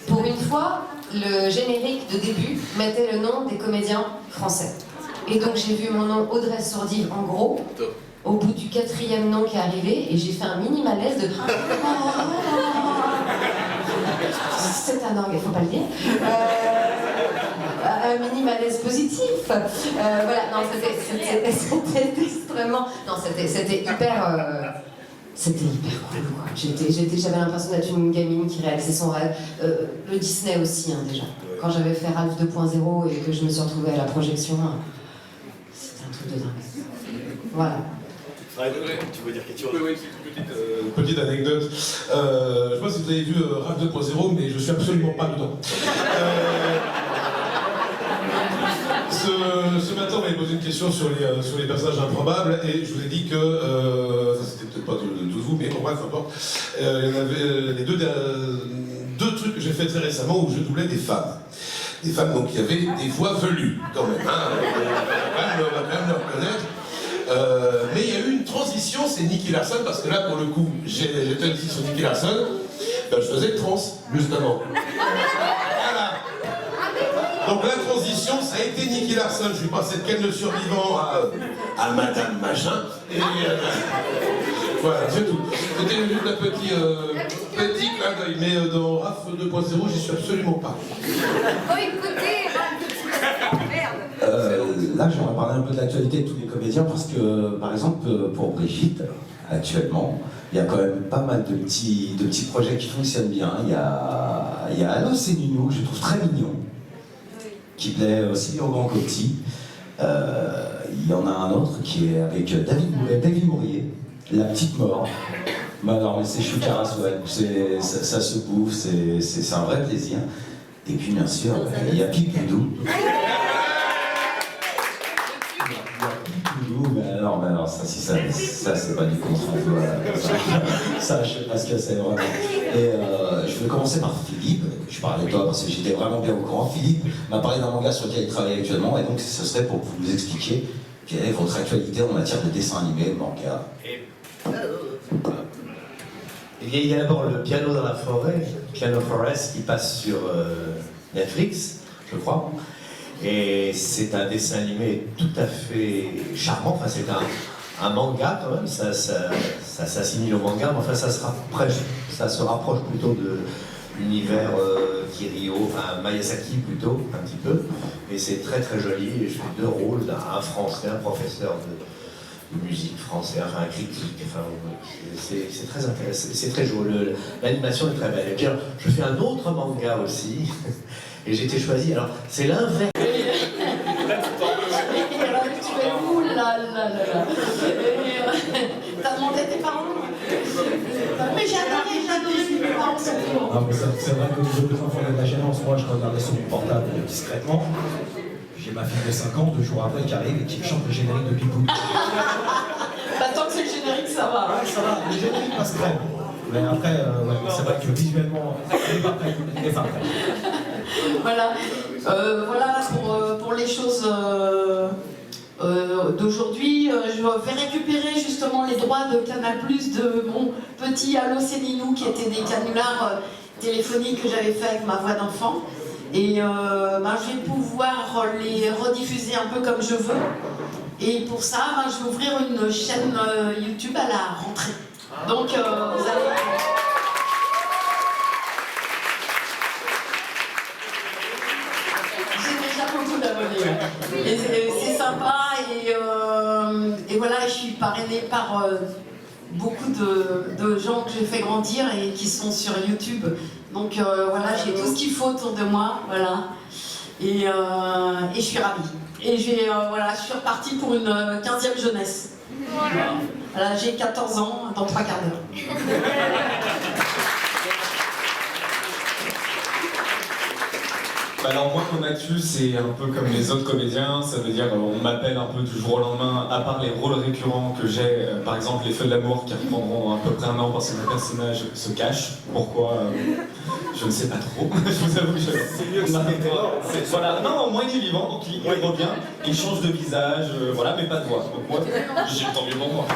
pour une fois, le générique de début mettait le nom des comédiens français. Et donc j'ai vu mon nom Audrey Sourdive en gros, au bout du 4e nom qui est arrivé, et j'ai fait un mini malaise de... C'est un orgue, il faut pas le dire. Un mini malaise positif. Voilà, non, c'était extrêmement... Non, c'était hyper... C'était hyper cool, quoi. J'avais l'impression d'être une gamine qui réalisait son rêve. Le Disney aussi, hein, déjà. Quand j'avais fait Ralph 2.0 et que je me suis retrouvée à la projection, c'était un truc de dingue. Voilà. Tu veux dire quelque chose? Oui, c'est une petite anecdote. Je ne sais pas si vous avez vu Ralph 2.0, mais je suis absolument pas dedans. Ce matin, on m'avait posé une question sur les personnages improbables, et je vous ai dit que, ça c'était peut-être pas de tous vous, mais bon, bref, peu importe, il y en avait les deux trucs que j'ai fait très récemment où je doublais des femmes. Des femmes donc, qui avaient des voix velues, quand même, hein, on va quand même le reconnaître. Mais il y a eu une transition, c'est Nicky Larson, parce que là, pour le coup, j'étais ici sur Nicky Larson, ben, je faisais le trans, justement. Voilà. Donc la transition, ça a été Nicky Larson. Je suis passé de Ken le survivant à Madame Machin. Et voilà, c'est tout. C'était juste un petit clin d'œil. Mais dans RAF 2.0, j'y suis absolument pas. Oh, écoutez, merde. Là, j'aimerais parler un peu de l'actualité de tous les comédiens parce que, par exemple, pour Brigitte, actuellement, il y a quand même pas mal de petits projets qui fonctionnent bien. Il y a Allo c'est Nuno, que je trouve très mignon, qui plaît aussi bien aux grands qu'aux petits. Il y en a un autre qui est avec David Mourier, La Petite Mort. Bah non, mais c'est choucarasse, ouais. Ça se bouffe, c'est un vrai plaisir. Et puis bien sûr, il y a Pipoudou. Mais alors, ça c'est pas du contre-emploi. Ça, je sais pas ce que c'est vraiment. Et je vais commencer par Philippe. Je parlais de toi parce que j'étais vraiment bien au courant. Philippe m'a parlé d'un manga sur lequel il travaille actuellement, et donc ce serait pour vous expliquer quelle est votre actualité en matière de dessin animé, de manga. Il y a d'abord le Piano dans la forêt, Piano Forest, qui passe sur Netflix, je crois. Et c'est un dessin animé tout à fait charmant. Enfin, c'est un manga quand même, ça s'assimile au manga, mais enfin ça se rapproche plutôt de l'univers Kirio, enfin Miyazaki plutôt, un petit peu. Et c'est très très joli, et je fais deux rôles, un français, un professeur de musique français, enfin un critique, enfin, c'est très intéressant, c'est très joli, l'animation est très belle. Et bien, je fais un autre manga aussi, et j'ai été choisi, alors c'est l'inverse. T'as demandé tes parents? Mais j'ai adoré mes parents sont toujours. Non, mais c'est vrai qu'au niveau des enfants de la gênance, moi je regardais sur mon portable discrètement. J'ai ma fille de 5 ans, 2 jours après, qui arrive et qui me chante le générique de Pipou. Bah, tant que c'est le générique, ça va. Ouais, ça va, le générique passe crème. Mais après, c'est vrai que visuellement, elle va après. Voilà, voilà pour les choses d'aujourd'hui. Je vais récupérer justement les droits de Canal+, de mon petit Allo c'est Ninou, qui étaient des canulars téléphoniques que j'avais fait avec ma voix d'enfant. Et je vais pouvoir les rediffuser un peu comme je veux. Et pour ça, je vais ouvrir une chaîne YouTube à la rentrée. Donc vous allez... Beaucoup d'abonnés. Et c'est sympa, et voilà, je suis parrainée par beaucoup de gens que j'ai fait grandir et qui sont sur YouTube. Donc voilà, j'ai tout ce qu'il faut autour de moi, voilà. Et je suis ravie. Et voilà, je suis repartie pour une 15e jeunesse. Voilà, j'ai 14 ans dans 3 quarts d'heure. Alors moi, mon actu, c'est un peu comme les autres comédiens, ça veut dire on m'appelle un peu du jour au lendemain, à part les rôles récurrents que j'ai, par exemple les Feux de l'amour qui reprendront à peu près un an parce que le personnage se cache. Pourquoi je ne sais pas trop. Je vous avoue que c'est mieux que ça. Voilà, non, au moins il est vivant, donc il revient, il change de visage, voilà, mais pas de voix. Donc moi, j'ai tant mieux pour moi.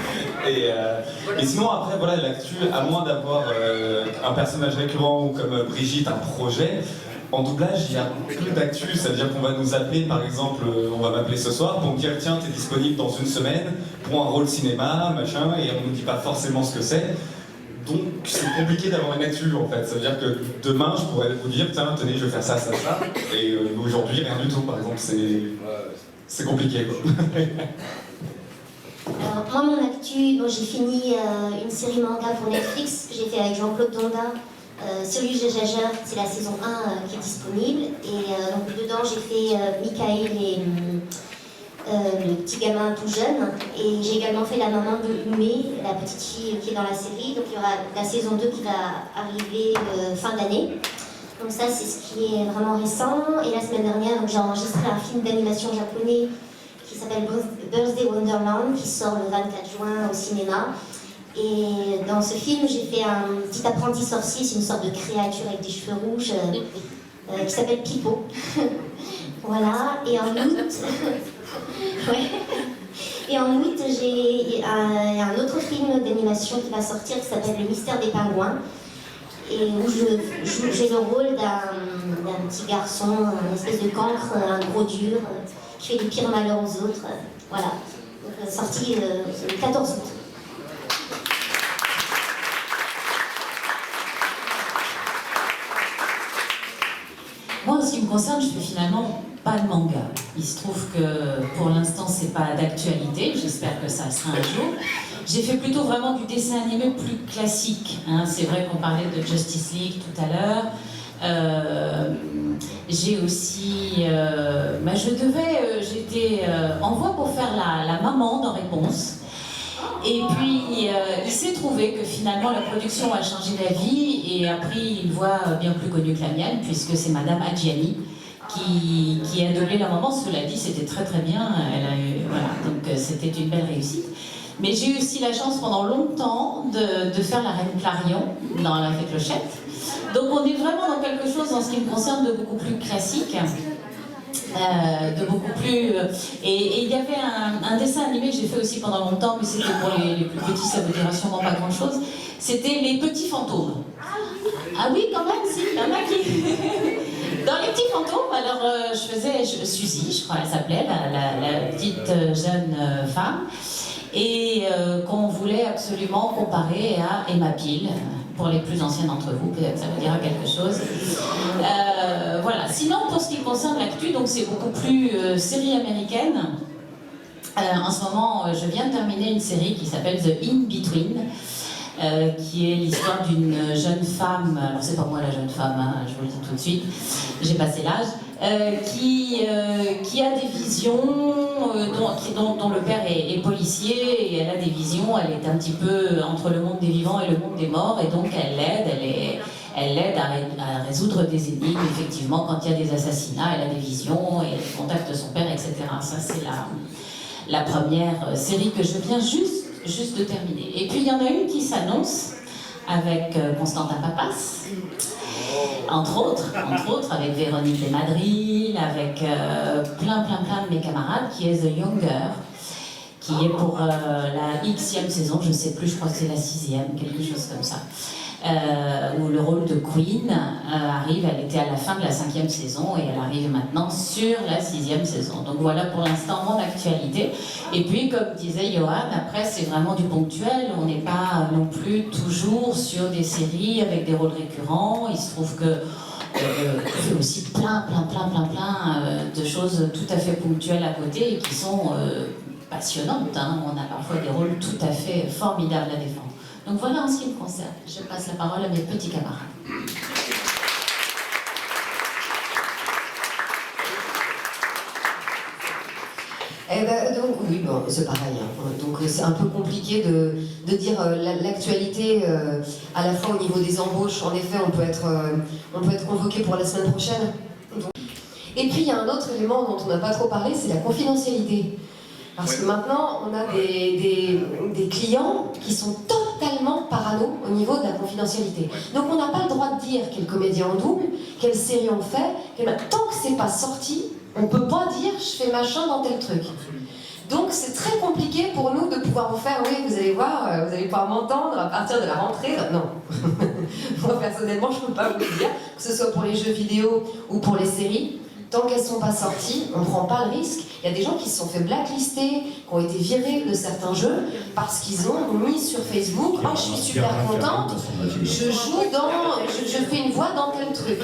Et sinon après, voilà, l'actu, à moins d'avoir un personnage récurrent ou comme Brigitte, un projet. En doublage, il y a plus d'actu, ça veut dire qu'on va nous appeler, par exemple, on va m'appeler ce soir pour me dire tiens, t'es disponible dans une semaine pour un rôle cinéma, machin, et on nous dit pas forcément ce que c'est. Donc c'est compliqué d'avoir une actu en fait, ça veut dire que demain je pourrais vous dire tiens, tenez, je vais faire ça, ça, ça, et aujourd'hui rien du tout, par exemple, c'est compliqué quoi. Alors, moi, mon actu, bon, j'ai fini une série manga pour Netflix que j'ai fait avec Jean-Claude Donda. Sirius Jajaja, c'est la saison 1 qui est disponible. Et donc dedans, j'ai fait Michael et le petit gamin tout jeune. Et j'ai également fait la maman de Umé, la petite fille qui est dans la série. Donc il y aura la saison 2 qui va arriver fin d'année. Donc ça, c'est ce qui est vraiment récent. Et la semaine dernière, j'ai enregistré un film d'animation japonais qui s'appelle Birthday Wonderland, qui sort le 24 juin au cinéma. Et dans ce film, j'ai fait un petit apprenti sorcier, c'est une sorte de créature avec des cheveux rouges qui s'appelle Pipo. Voilà, et en août, ouais. Et en août, j'ai un autre film d'animation qui va sortir qui s'appelle Le Mystère des Pingouins, et où j'ai le rôle d'un petit garçon, une espèce de cancre, un gros dur, qui fait des pires malheurs aux autres. Voilà, donc, sorti le 14 août. Moi, en ce qui me concerne, je fais finalement pas de manga. Il se trouve que pour l'instant, c'est pas d'actualité. J'espère que ça sera un jour. J'ai fait plutôt vraiment du dessin animé plus classique. Hein. C'est vrai qu'on parlait de Justice League tout à l'heure. J'ai aussi... j'étais en voie pour faire la maman dans Réponse. Et puis, il s'est trouvé que finalement, la production a changé d'avis et a pris une voix bien plus connue que la mienne, puisque c'est Madame Adjiani qui a doublé la maman. Cela dit, c'était très très bien. Elle a eu, voilà, donc c'était une belle réussite. Mais j'ai eu aussi la chance pendant longtemps de faire la Reine Clarion dans La Fée Clochette. Donc on est vraiment dans quelque chose, en ce qui me concerne, de beaucoup plus classique. De beaucoup plus... Et il y avait un dessin animé que j'ai fait aussi pendant longtemps, mais c'était pour les plus petits, ça veut dire sûrement pas grand chose. C'était Les Petits Fantômes. Ah oui, quand même, si, il y en a qui... Dans Les Petits Fantômes, alors je faisais Suzy, je crois qu'elle s'appelait, la petite jeune femme, et qu'on voulait absolument comparer à Emma Peel. Pour les plus anciens d'entre vous, peut-être ça vous dira quelque chose. Voilà. Sinon, pour ce qui concerne l'actu, donc c'est beaucoup plus série américaine. En ce moment, je viens de terminer une série qui s'appelle The In-Between, qui est l'histoire d'une jeune femme, alors c'est pas moi la jeune femme, hein, je vous le dis tout de suite, j'ai passé l'âge, qui a des visions, dont le père est policier, et elle a des visions, elle est un petit peu entre le monde des vivants et le monde des morts, et donc elle l'aide à résoudre des énigmes. Effectivement, quand il y a des assassinats, elle a des visions, et elle contacte son père, etc. Ça, c'est la première série que je viens juste de terminer. Et puis il y en a une qui s'annonce avec Constantin Papas, entre autres avec Véronique Desmadrilles, avec plein de mes camarades, qui est The Younger, qui est pour la Xème saison, je sais plus, je crois que c'est la 6e, quelque chose comme ça. Où le rôle de Queen arrive, elle était à la fin de la 5e saison et elle arrive maintenant sur la 6e saison. Donc voilà pour l'instant mon actualité. Et puis comme disait Johan, après c'est vraiment du ponctuel, on n'est pas non plus toujours sur des séries avec des rôles récurrents. Il se trouve que on fait aussi plein de choses tout à fait ponctuelles à côté et qui sont passionnantes. Hein. On a parfois des rôles tout à fait formidables à défendre. Donc voilà en ce qui me concerne. Je passe la parole à mes petits camarades. Eh ben, donc oui, bon, c'est pareil. Hein. Donc c'est un peu compliqué de dire l'actualité à la fois au niveau des embauches. En effet, on peut être convoqué pour la semaine prochaine. Donc... Et puis il y a un autre élément dont on n'a pas trop parlé, c'est la confidentialité. Parce que maintenant, on a des clients qui sont totalement parano au niveau de la confidentialité. Donc on n'a pas le droit de dire quel comédien on double, quelle série on fait, tant que c'est pas sorti, on peut pas dire je fais machin dans tel truc. Donc c'est très compliqué pour nous de pouvoir vous faire, oui, vous allez voir, vous allez pouvoir m'entendre à partir de la rentrée. Non, moi personnellement, je peux pas vous le dire, que ce soit pour les jeux vidéo ou pour les séries. tant qu'elles ne sont pas sorties, on ne prend pas le risque. Il y a des gens qui se sont fait blacklister, qui ont été virés de certains jeux parce qu'ils ont mis sur Facebook « Oh, je suis super contente, je joue dans... je fais une voix dans tel truc ».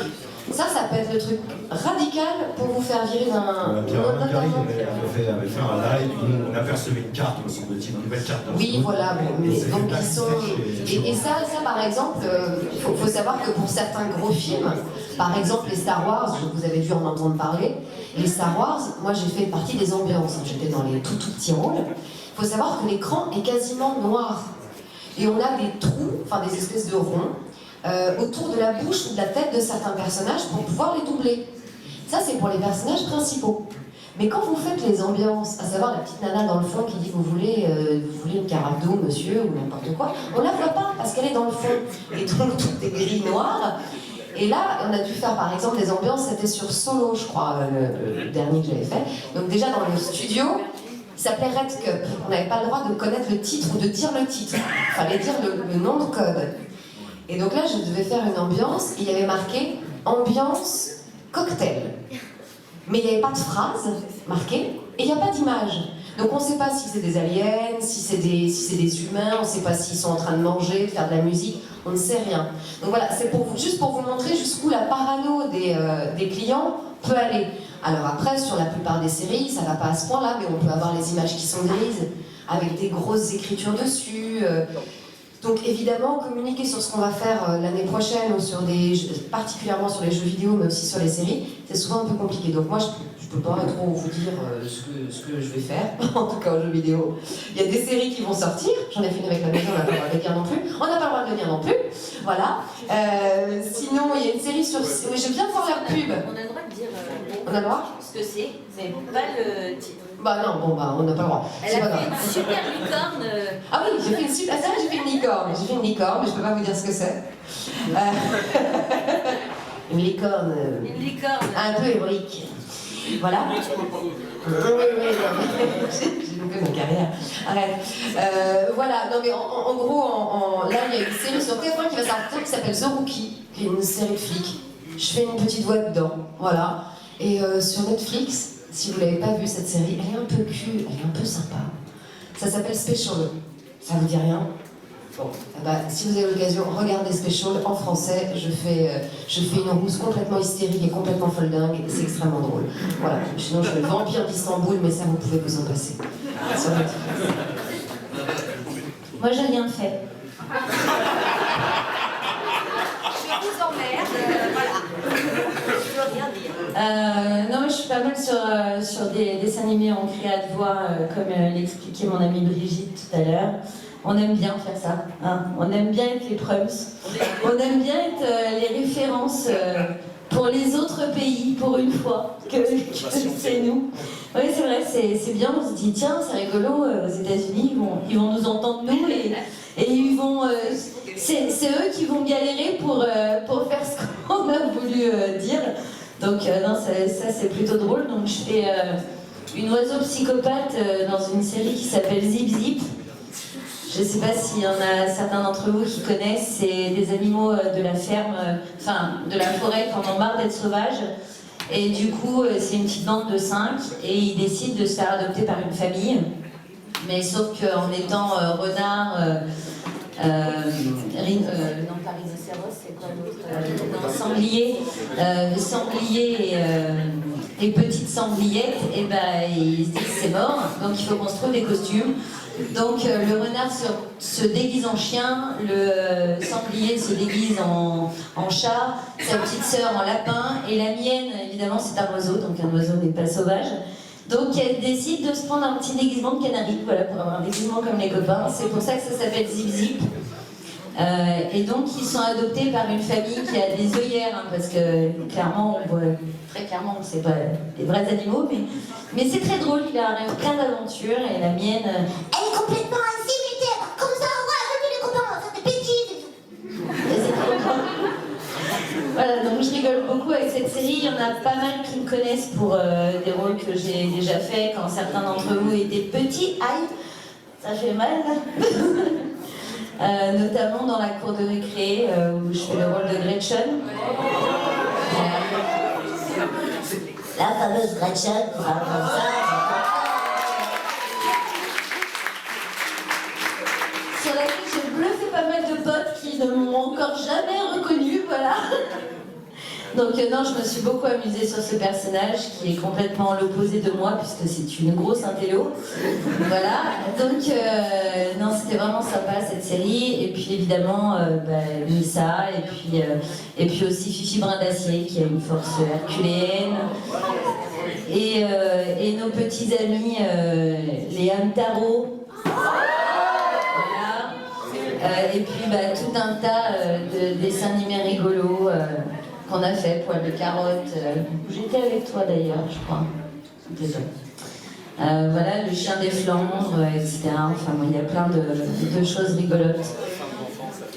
Ça peut être le truc radical pour vous faire virer d'un... Pierre Gary avait fait un live où on apercevait une carte, me semble-t-il, une nouvelle carte. Oui, voilà, mais donc ils sont... Et ça par exemple, il faut savoir que pour certains gros films, par exemple les Star Wars, vous avez dû en entendre parler, les Star Wars, moi j'ai fait partie des ambiances, j'étais dans les tout petits rôles. Il faut savoir que l'écran est quasiment noir. Et on a des trous, enfin des espèces de ronds, autour de la bouche ou de la tête de certains personnages pour pouvoir les doubler. Ça, c'est pour les personnages principaux. Mais quand vous faites les ambiances, à savoir la petite nana dans le fond qui dit vous voulez une carafe d'eau, monsieur, ou n'importe quoi, on la voit pas parce qu'elle est dans le fond. Et donc, tout est gris noir. Et là, on a dû faire par exemple les ambiances, c'était sur Solo, je crois, le dernier que j'avais fait. Donc déjà dans le studio, il s'appelait Red Cup. On n'avait pas le droit de connaître le titre ou de dire le titre. Il fallait dire le nom de code. Et donc là, je devais faire une ambiance, et il y avait marqué « ambiance cocktail ». Mais il n'y avait pas de phrase marquée, et il n'y a pas d'image. Donc on ne sait pas si c'est des aliens, si c'est des humains, on ne sait pas s'ils sont en train de manger, de faire de la musique, on ne sait rien. Donc voilà, c'est juste pour vous montrer jusqu'où la parano des clients peut aller. Alors après, sur la plupart des séries, ça ne va pas à ce point-là, mais on peut avoir les images qui sont grises, avec des grosses écritures dessus. Donc évidemment, communiquer sur ce qu'on va faire l'année prochaine, ou sur particulièrement sur les jeux vidéo, mais aussi sur les séries, c'est souvent un peu compliqué. Donc moi, je peux pas trop vous dire ce que je vais faire, en tout cas aux jeux vidéo. Il y a des séries qui vont sortir, j'en ai fait une avec la maison, on n'a pas le droit de le dire non plus. On n'a pas le droit de le dire non plus, voilà. Sinon, il y a une série sur... Oui, je viens de voir leur pub. On a le droit de dire on a le droit ce que c'est, mais pas le titre. Bah non, bon bah on n'a pas le droit. Elle a fait une super licorne. Ah oui, j'ai fait une super... Ah, j'ai fait une licorne. J'ai fait une licorne, mais je peux pas vous dire ce que c'est. Une licorne... Une licorne. Un peu héroïque. Voilà. Oui, j'ai loupé ma carrière. Arrête. Voilà, non mais en gros, là il y a une série sur TF1 qui va sortir qui s'appelle The Rookie, qui est une série de flics. Je fais une petite voix dedans, voilà. Et sur Netflix, si vous l'avez pas vu cette série, elle est un peu cul, elle est un peu sympa. Ça s'appelle Special. Ça vous dit rien? Bon, bah, si vous avez l'occasion, regardez Special en français. Je fais une rousse complètement hystérique et complètement folle dingue. C'est extrêmement drôle. Voilà. Sinon, je fais le vampire d'Istanbul, mais ça, vous pouvez vous en passer. Sur Netflix. Moi, j'ai rien fait. Je vous emmerde, voilà. Je veux rien dire. Non, mais je suis pas mal sur des dessins animés en créa-de-voix, comme l'expliquait mon amie Brigitte tout à l'heure. On aime bien faire ça, hein. On aime bien être les prums, on aime bien être les références pour les autres pays, pour une fois, que c'est nous. Oui, c'est vrai, c'est bien, on se dit, tiens, c'est rigolo, aux États-Unis, ils vont nous entendre, nous, et ils vont... c'est eux qui vont galérer pour faire ce qu'on a voulu dire. Donc, non, ça c'est plutôt drôle. Donc, je fais une oiseau psychopathe dans une série qui s'appelle Zip Zip. Je ne sais pas s'il y en a certains d'entre vous qui connaissent, c'est des animaux de la ferme, enfin de la forêt qui en ont marre d'être sauvages. Et du coup, c'est une petite bande de 5 et ils décident de se faire adopter par une famille. Mais sauf qu'en étant renard, non pas rhinocéros, c'est quoi l'autre, sanglier, sanglier et petites sangliettes, et ben ils se disent c'est mort, donc il faut qu'on se trouve des costumes. Donc le renard se déguise en chien, le sanglier se déguise en chat, sa petite sœur en lapin, et la mienne, évidemment, c'est un oiseau, donc un oiseau n'est pas sauvage. Donc elle décide de se prendre un petit déguisement de canari, voilà, pour avoir un déguisement comme les copains. C'est pour ça que ça s'appelle Zip Zip. Et donc ils sont adoptés par une famille qui a des œillères, hein, parce que clairement, on voit très clairement que c'est pas des vrais animaux, mais c'est très drôle, il a plein d'aventures, et la mienne... Elle est complètement insimulée, comme ça, ouais, venez les copains, ça des bêtises et tout. Voilà, donc je rigole beaucoup avec cette série, il y en a pas mal qui me connaissent pour des rôles que j'ai déjà fait quand certains d'entre vous étaient petits. Aïe, ça fait mal. Notamment dans la cour de récré où je fais le rôle de Gretchen. La fameuse Gretchen qui parle comme ça. Sur laquelle j'ai bluffé pas mal de potes qui ne m'ont encore jamais reconnue, voilà. Donc non, je me suis beaucoup amusée sur ce personnage qui est complètement l'opposé de moi puisque c'est une grosse intello. Voilà, donc non, c'était vraiment sympa cette série. Et puis évidemment Missa et puis aussi Fifi Brindacier qui a une force herculéenne. Et nos petits amis les Hamtaro. Voilà. Et puis tout un tas de dessins animés rigolos. Qu'on a fait, poil de carotte, j'étais avec toi d'ailleurs, je crois. Désolée. Voilà, le chien des Flandres, etc. Enfin, il y a plein de choses rigolotes.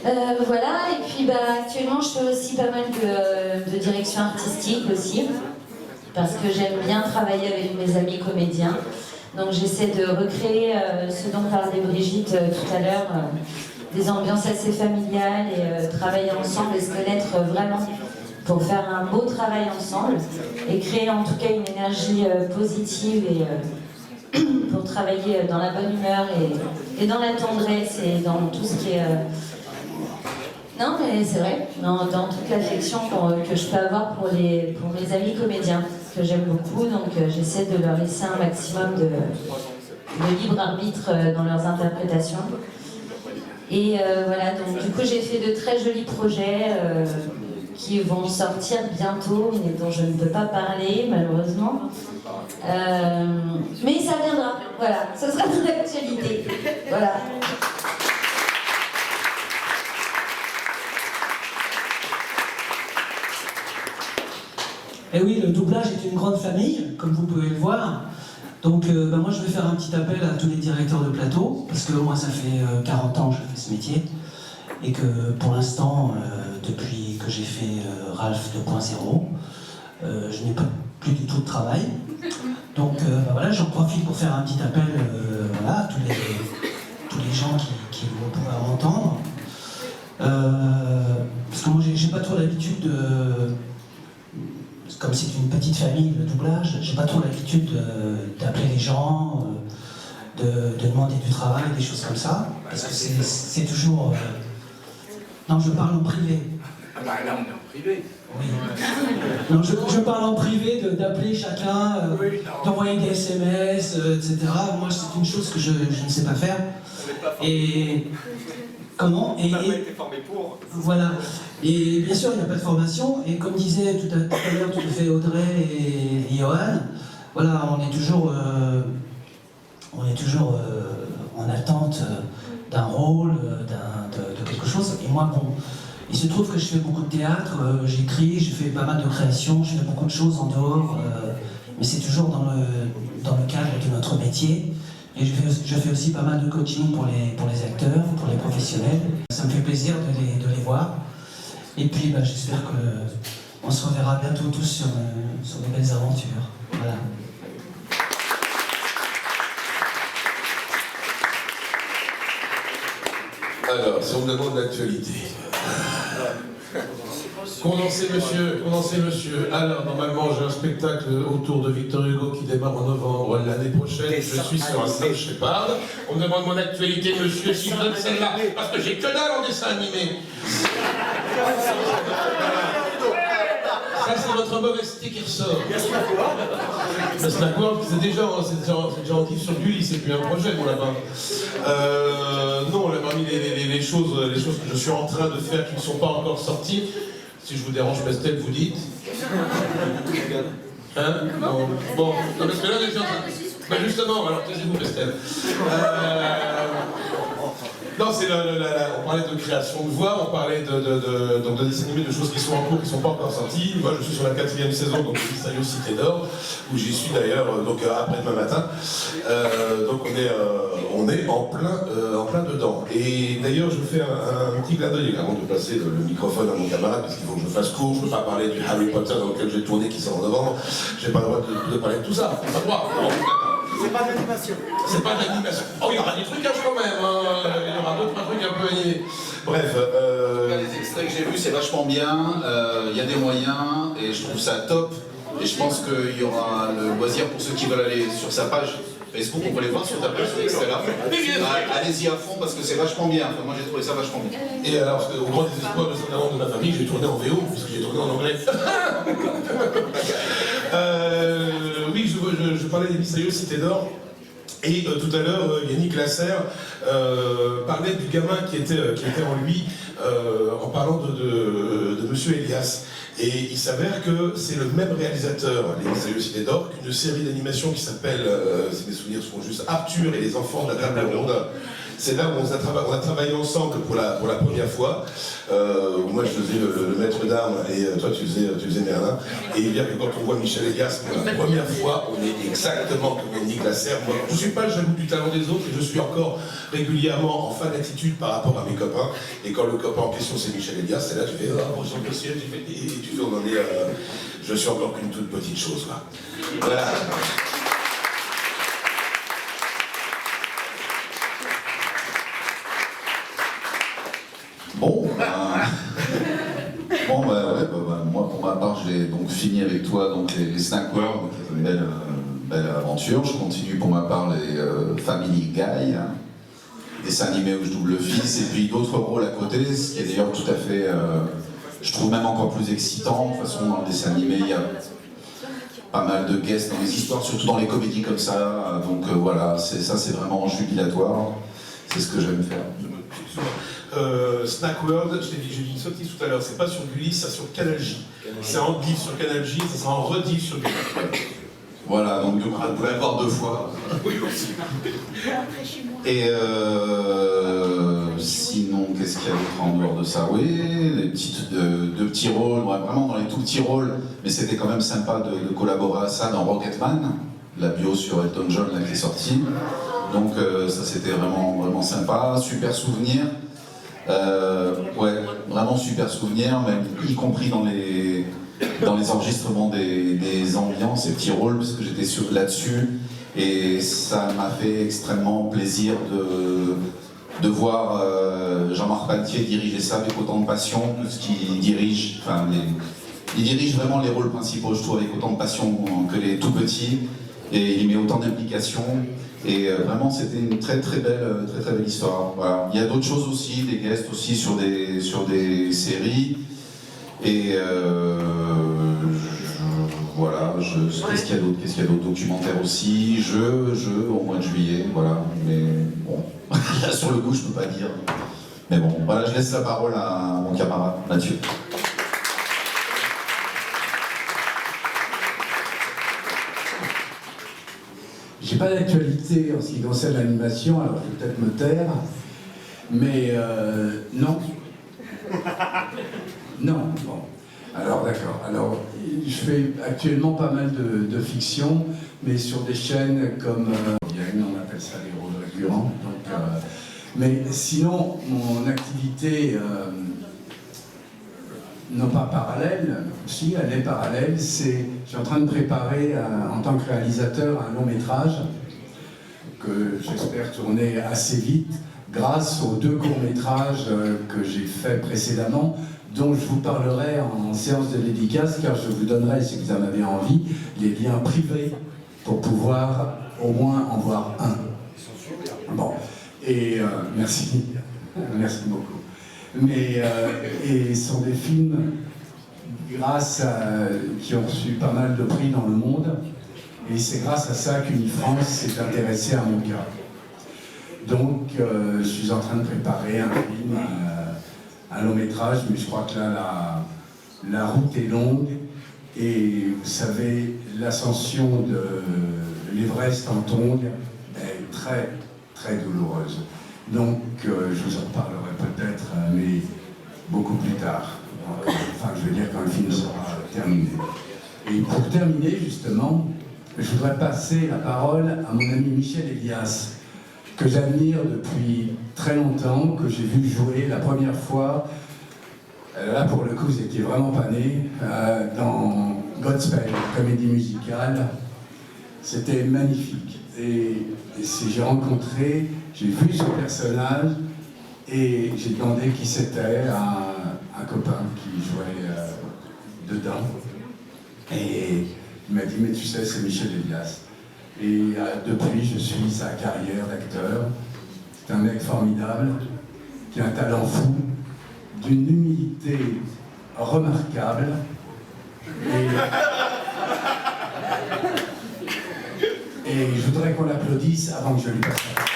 Voilà, et puis actuellement, je fais aussi pas mal de direction artistique aussi, parce que j'aime bien travailler avec mes amis comédiens. Donc j'essaie de recréer ce dont parlait Brigitte tout à l'heure, des ambiances assez familiales et travailler ensemble et se connaître vraiment, pour faire un beau travail ensemble et créer en tout cas une énergie positive et pour travailler dans la bonne humeur et dans la tendresse et dans tout ce qui est... Non mais c'est vrai, dans toute l'affection que je peux avoir pour mes amis comédiens, que j'aime beaucoup, donc j'essaie de leur laisser un maximum de libre arbitre dans leurs interprétations. Et voilà, donc du coup j'ai fait de très jolis projets qui vont sortir bientôt, mais dont je ne peux pas parler, malheureusement. Mais ça viendra, voilà, ce sera de l'actualité. Voilà. Et oui, le doublage est une grande famille, comme vous pouvez le voir. Donc moi je vais faire un petit appel à tous les directeurs de plateau, parce que moi ça fait 40 ans que je fais ce métier, et que pour l'instant, depuis que j'ai fait Ralph 2.0, je n'ai pas plus du tout de travail. Donc voilà, j'en profite pour faire un petit appel voilà, à tous les gens qui vont pouvoir m'entendre. Parce que moi j'ai pas trop l'habitude de... Comme c'est une petite famille, le doublage, j'ai pas trop l'habitude d'appeler les gens, de demander du travail, des choses comme ça, parce que c'est toujours... Non, je parle en privé. Ah bah là, on est en privé. Oui. Non, je parle en privé d'appeler chacun, d'envoyer des SMS, etc. Moi, c'est une chose que je ne sais pas faire. Et... Comment ? On n'a pas été formé pour. Voilà. Et bien sûr, il n'y a pas de formation. Et comme disait tout à l'heure, tout à fait Audrey et Johan, voilà, on est toujours en attente d'un rôle, de quelque chose. Et moi, bon, il se trouve que je fais beaucoup de théâtre, j'écris, je fais pas mal de créations, je fais beaucoup de choses en dehors, mais c'est toujours dans le cadre de notre métier. Et je fais aussi pas mal de coaching pour les acteurs, pour les professionnels. Ça me fait plaisir de les voir. Et puis j'espère qu'on se reverra bientôt tous sur de belles aventures. Voilà. Alors, si on me demande l'actualité. Condensé monsieur. Alors, normalement, j'ai un spectacle autour de Victor Hugo qui démarre en novembre l'année prochaine. Je suis sur un stage Shepard. On me demande mon actualité, monsieur, si je donne celle-là, parce que j'ai que dalle en dessin animé. Ça, c'est votre mauvaise qui ressort. Mais c'est d'accord, c'est déjà en kiff sur Gulli, c'est plus un projet, mon lapin. Non, là, parmi les choses que je suis en train de faire qui ne sont pas encore sorties, si je vous dérange, Pestel, vous dites. Hein? Non. Bon, non, parce que là, les gens... Ben justement, alors taisez-vous, Pestel. Non, c'est on parlait de création de voix, on parlait de dessins animés, de choses qui sont en cours, qui ne sont pas encore sorties. Moi, je suis sur la 4e saison, donc je suis Sayo Cité d'Or, où j'y suis d'ailleurs, après-demain matin. Donc on est en plein dedans. Et d'ailleurs, je fais un petit clin d'œil avant de passer le microphone à mon camarade, parce qu'il faut que je fasse court. Je ne peux pas parler du Harry Potter dans lequel j'ai tourné, qui sort en novembre. Je n'ai pas le droit de parler de tout ça. Pas le droit. C'est pas d'animation. C'est pas d'animation. Oh, il y aura des trucs quand même. Il y aura d'autres trucs un peu animés. Bref. Les extraits que j'ai vus, c'est vachement bien. Il y a des moyens et je trouve ça top Et je pense qu'il y aura le loisir pour ceux qui veulent aller sur sa page Facebook, on peut les voir sur ta page Stella. Allez-y à fond parce que c'est vachement bien. Enfin, moi j'ai trouvé ça vachement bien. Et alors, au grand désespoir de ma famille, j'ai tourné en VO, puisque j'ai tourné en anglais. Oui, je parlais des Mystérieuses Cités d'Or. Et tout à l'heure, Yannick Lasserre parlait du gamin qui était en lui, en parlant de Monsieur Elias. Et il s'avère que c'est le même réalisateur, Les Mystérieuses Cités d'Or, qu'une série d'animation qui s'appelle, si mes souvenirs sont justes, Arthur et les enfants de la table ronde. C'est là où on a travaillé ensemble pour la première fois, où moi je faisais le maître d'armes et toi tu faisais Merlin. Et il y a que quand on voit Michel Elias pour la première fois, on est exactement comme Yannick Lasserre. Moi, je ne suis pas jaloux du talent des autres et je suis encore régulièrement en fin d'attitude par rapport à mes copains. Et quand le copain en question c'est Michel Elias, c'est là tu fais « Oh, bonjour monsieur », tu fais on en est, je suis encore qu'une toute petite chose. Quoi. Voilà. Moi pour ma part j'ai donc fini avec toi donc les Snack World, donc une belle aventure. Je continue pour ma part les Family Guy, hein, dessin animé où je double le fils, et puis d'autres rôles à côté, ce qui est d'ailleurs tout à fait, je trouve même encore plus excitant. De toute façon dans le dessin animé il y a pas mal de guests dans les histoires, surtout dans les comédies comme ça, donc voilà, c'est vraiment jubilatoire, c'est ce que j'aime faire. Snack World, j'ai dit une sottise tout à l'heure, c'est pas sur Gulli, c'est sur Canal J. C'est en diff sur Canal J, ça sera en rediff sur Gulli. Voilà, donc vous pouvez le voir 2 fois. Oui, aussi. Et sinon, qu'est-ce qu'il y a d'autre en dehors de ça? Oui, les deux petits rôles, ouais, vraiment dans les tout petits rôles, mais c'était quand même sympa de collaborer à ça dans Rocketman, la bio sur Elton John là, qui est sortie. Donc ça c'était vraiment sympa, super souvenir. Ouais, vraiment super souvenir, même y compris dans les enregistrements des ambiances et petits rôles, parce que j'étais là-dessus, et ça m'a fait extrêmement plaisir de voir Jean-Marc Pantier diriger ça avec autant de passion, parce qu'il dirige, enfin, il dirige vraiment les rôles principaux, je trouve, avec autant de passion que les tout petits, et il met autant d'implication. Et vraiment, c'était une très belle histoire. Voilà. Il y a d'autres choses aussi, des guests aussi sur des séries. Et voilà, qu'est-ce qu'il y a d'autre? Documentaire aussi, jeux au mois de juillet, voilà. Mais bon, là sur le coup, je peux pas dire. Mais bon, voilà, je laisse la parole à mon camarade Mathieu. J'ai pas d'actualité en ce qui concerne l'animation, alors je vais peut-être me taire, mais non. Non, bon. Alors d'accord. Alors, je fais actuellement pas mal de fiction, mais sur des chaînes comme on appelle ça les rôles récurrents. Donc, mais sinon, mon activité, non pas parallèle, si elle est parallèle, je suis en train de préparer en tant que réalisateur un long métrage que j'espère tourner assez vite grâce aux 2 courts-métrages que j'ai faits précédemment, dont je vous parlerai en séance de dédicace, car je vous donnerai, si vous en avez envie, les liens privés pour pouvoir au moins en voir un. Bon, et merci, merci beaucoup. Mais et ce sont des films qui ont reçu pas mal de prix dans le monde, et c'est grâce à ça qu'Unifrance s'est intéressée à mon cas. Donc je suis en train de préparer un film, un long métrage, mais je crois que là la route est longue, et vous savez, l'ascension de l'Everest en tongs est très douloureuse. Donc je vous en reparlerai peut-être, mais beaucoup plus tard. Enfin, je veux dire quand le film sera terminé. Et pour terminer, justement, je voudrais passer la parole à mon ami Michel Elias, que j'admire depuis très longtemps, que j'ai vu jouer la première fois. Là, pour le coup, vous n'étiez vraiment pas né, dans Godspell, comédie musicale. C'était magnifique. Et j'ai vu ce personnage, et j'ai demandé qui c'était à un copain qui jouait dedans. Et Il m'a dit, mais tu sais, c'est Michel Elias. Et depuis, je suis sa carrière d'acteur. C'est un mec formidable, qui a un talent fou, d'une humilité remarquable. Et je voudrais qu'on l'applaudisse avant que je lui passe la parole.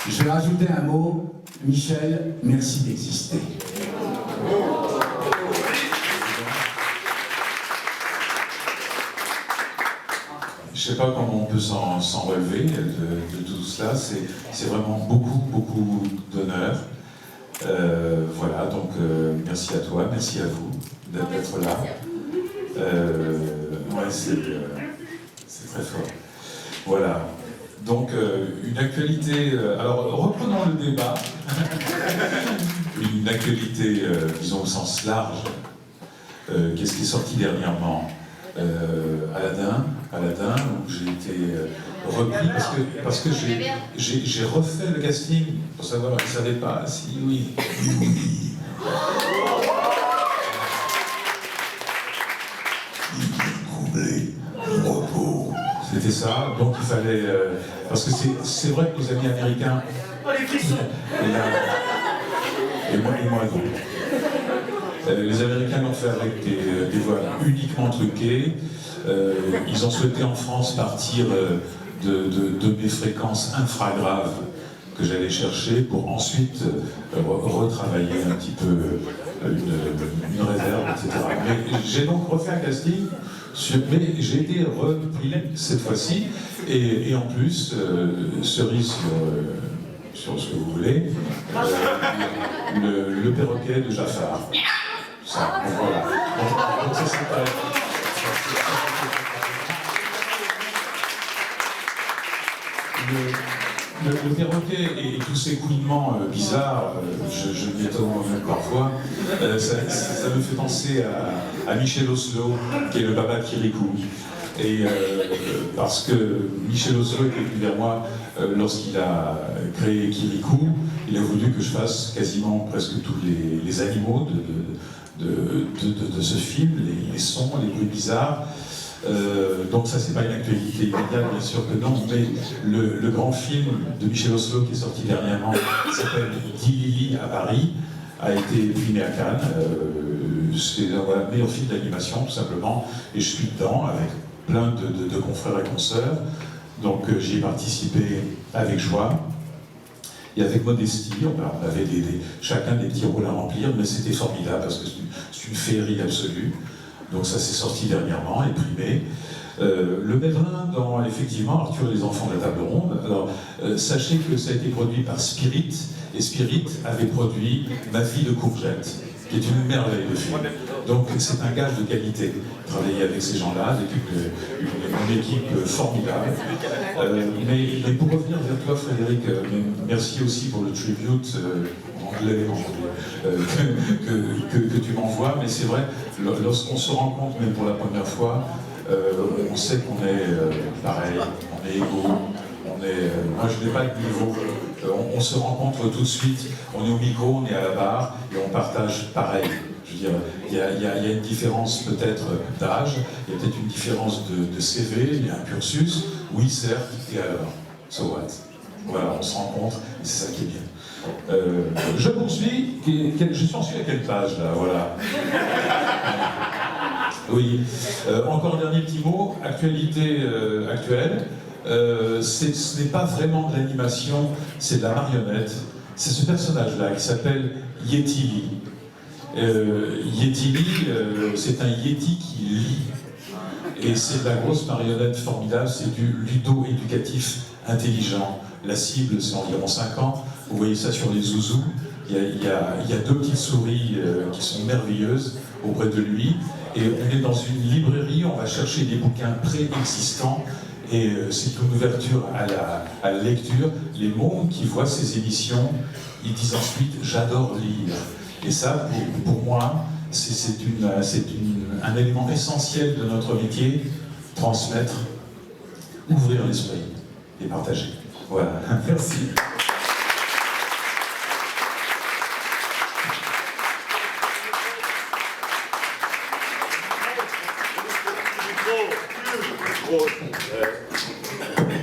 Je vais rajouter un mot. Michel, merci d'exister. Je ne sais pas comment on peut s'en relever de tout cela. C'est vraiment beaucoup d'honneur. Voilà, donc merci à toi, merci à vous d'être là. Ouais, c'est très fort. Voilà. Donc, une actualité... alors, reprenons le débat. Une actualité, disons, au sens large. Qu'est-ce qui est sorti dernièrement Aladdin, où j'ai été repris parce que j'ai refait le casting pour savoir, je ne savais pas si oui. C'était ça, donc il fallait... parce que c'est vrai que nos amis américains... Et moi donc. Les Américains l'ont fait avec des voix uniquement truquées. Ils ont souhaité en France partir de mes fréquences infragraves que j'allais chercher pour ensuite retravailler un petit peu une réserve, etc. Mais j'ai donc refait un casting, mais j'ai été repris cette fois-ci, et en plus, cerise sur ce que vous voulez, le perroquet de Jafar. Ça, voilà. Donc ça, c'est pas... Le perroquet et tous ces couinements bizarres, je m'y attends même parfois, ça me fait penser à Michel Oslo, qui est le baba de Kirikou. Et parce que Michel Oslo était venu vers moi lorsqu'il a créé Kirikou, il a voulu que je fasse quasiment presque tous les animaux de ce film, les sons, les bruits bizarres. Donc ça, c'est pas une actualité immédiate, bien sûr que non, mais le grand film de Michel Oslo qui est sorti dernièrement, s'appelle Dilili à Paris, a été primé à Cannes. C'est le meilleur film d'animation, tout simplement, et je suis dedans avec plein de confrères et consoeurs. Donc j'y ai participé avec joie et avec modestie. On avait chacun des petits rôles à remplir, mais c'était formidable parce que c'est une féerie absolue. Donc ça s'est sorti dernièrement et primé. Le Médrin dans, effectivement, Arthur et les enfants de la table ronde. Alors, sachez que ça a été produit par Spirit, et Spirit avait produit Ma fille de courgette, qui est une merveille de film. Donc c'est un gage de qualité, travailler avec ces gens-là, avec une équipe formidable. Mais pour revenir vers toi, Frédéric, merci aussi pour le tribute anglais que tu m'envoies, mais c'est vrai, lorsqu'on se rencontre, même pour la première fois, on sait qu'on est pareil, on est égaux, moi je n'ai pas de niveau, on se rencontre tout de suite, on est au micro, on est à la barre, et on partage pareil. Je veux dire, il y a une différence peut-être d'âge, il y a peut-être une différence de CV, il y a un cursus, oui certes, et alors, so what? Voilà, on se rencontre, et c'est ça qui est bien. Je poursuis, je suis ensuite à quelle page là, voilà. Oui, encore un dernier petit mot, actualité actuelle. Ce n'est pas vraiment de l'animation, c'est de la marionnette. C'est ce personnage-là qui s'appelle Yeti Lee. Yeti Lee, c'est un Yeti qui lit. Et c'est de la grosse marionnette formidable, c'est du ludo-éducatif intelligent. La cible, c'est environ 5 ans. Vous voyez ça sur les zouzous. Il y a 2 petites souris qui sont merveilleuses auprès de lui. Et on est dans une librairie, on va chercher des bouquins préexistants. Et c'est une ouverture à la lecture. Les mômes qui voient ces émissions, ils disent ensuite « j'adore lire ». Et ça, pour moi, c'est un élément essentiel de notre métier, transmettre, ouvrir l'esprit et partager. Voilà, merci. micro.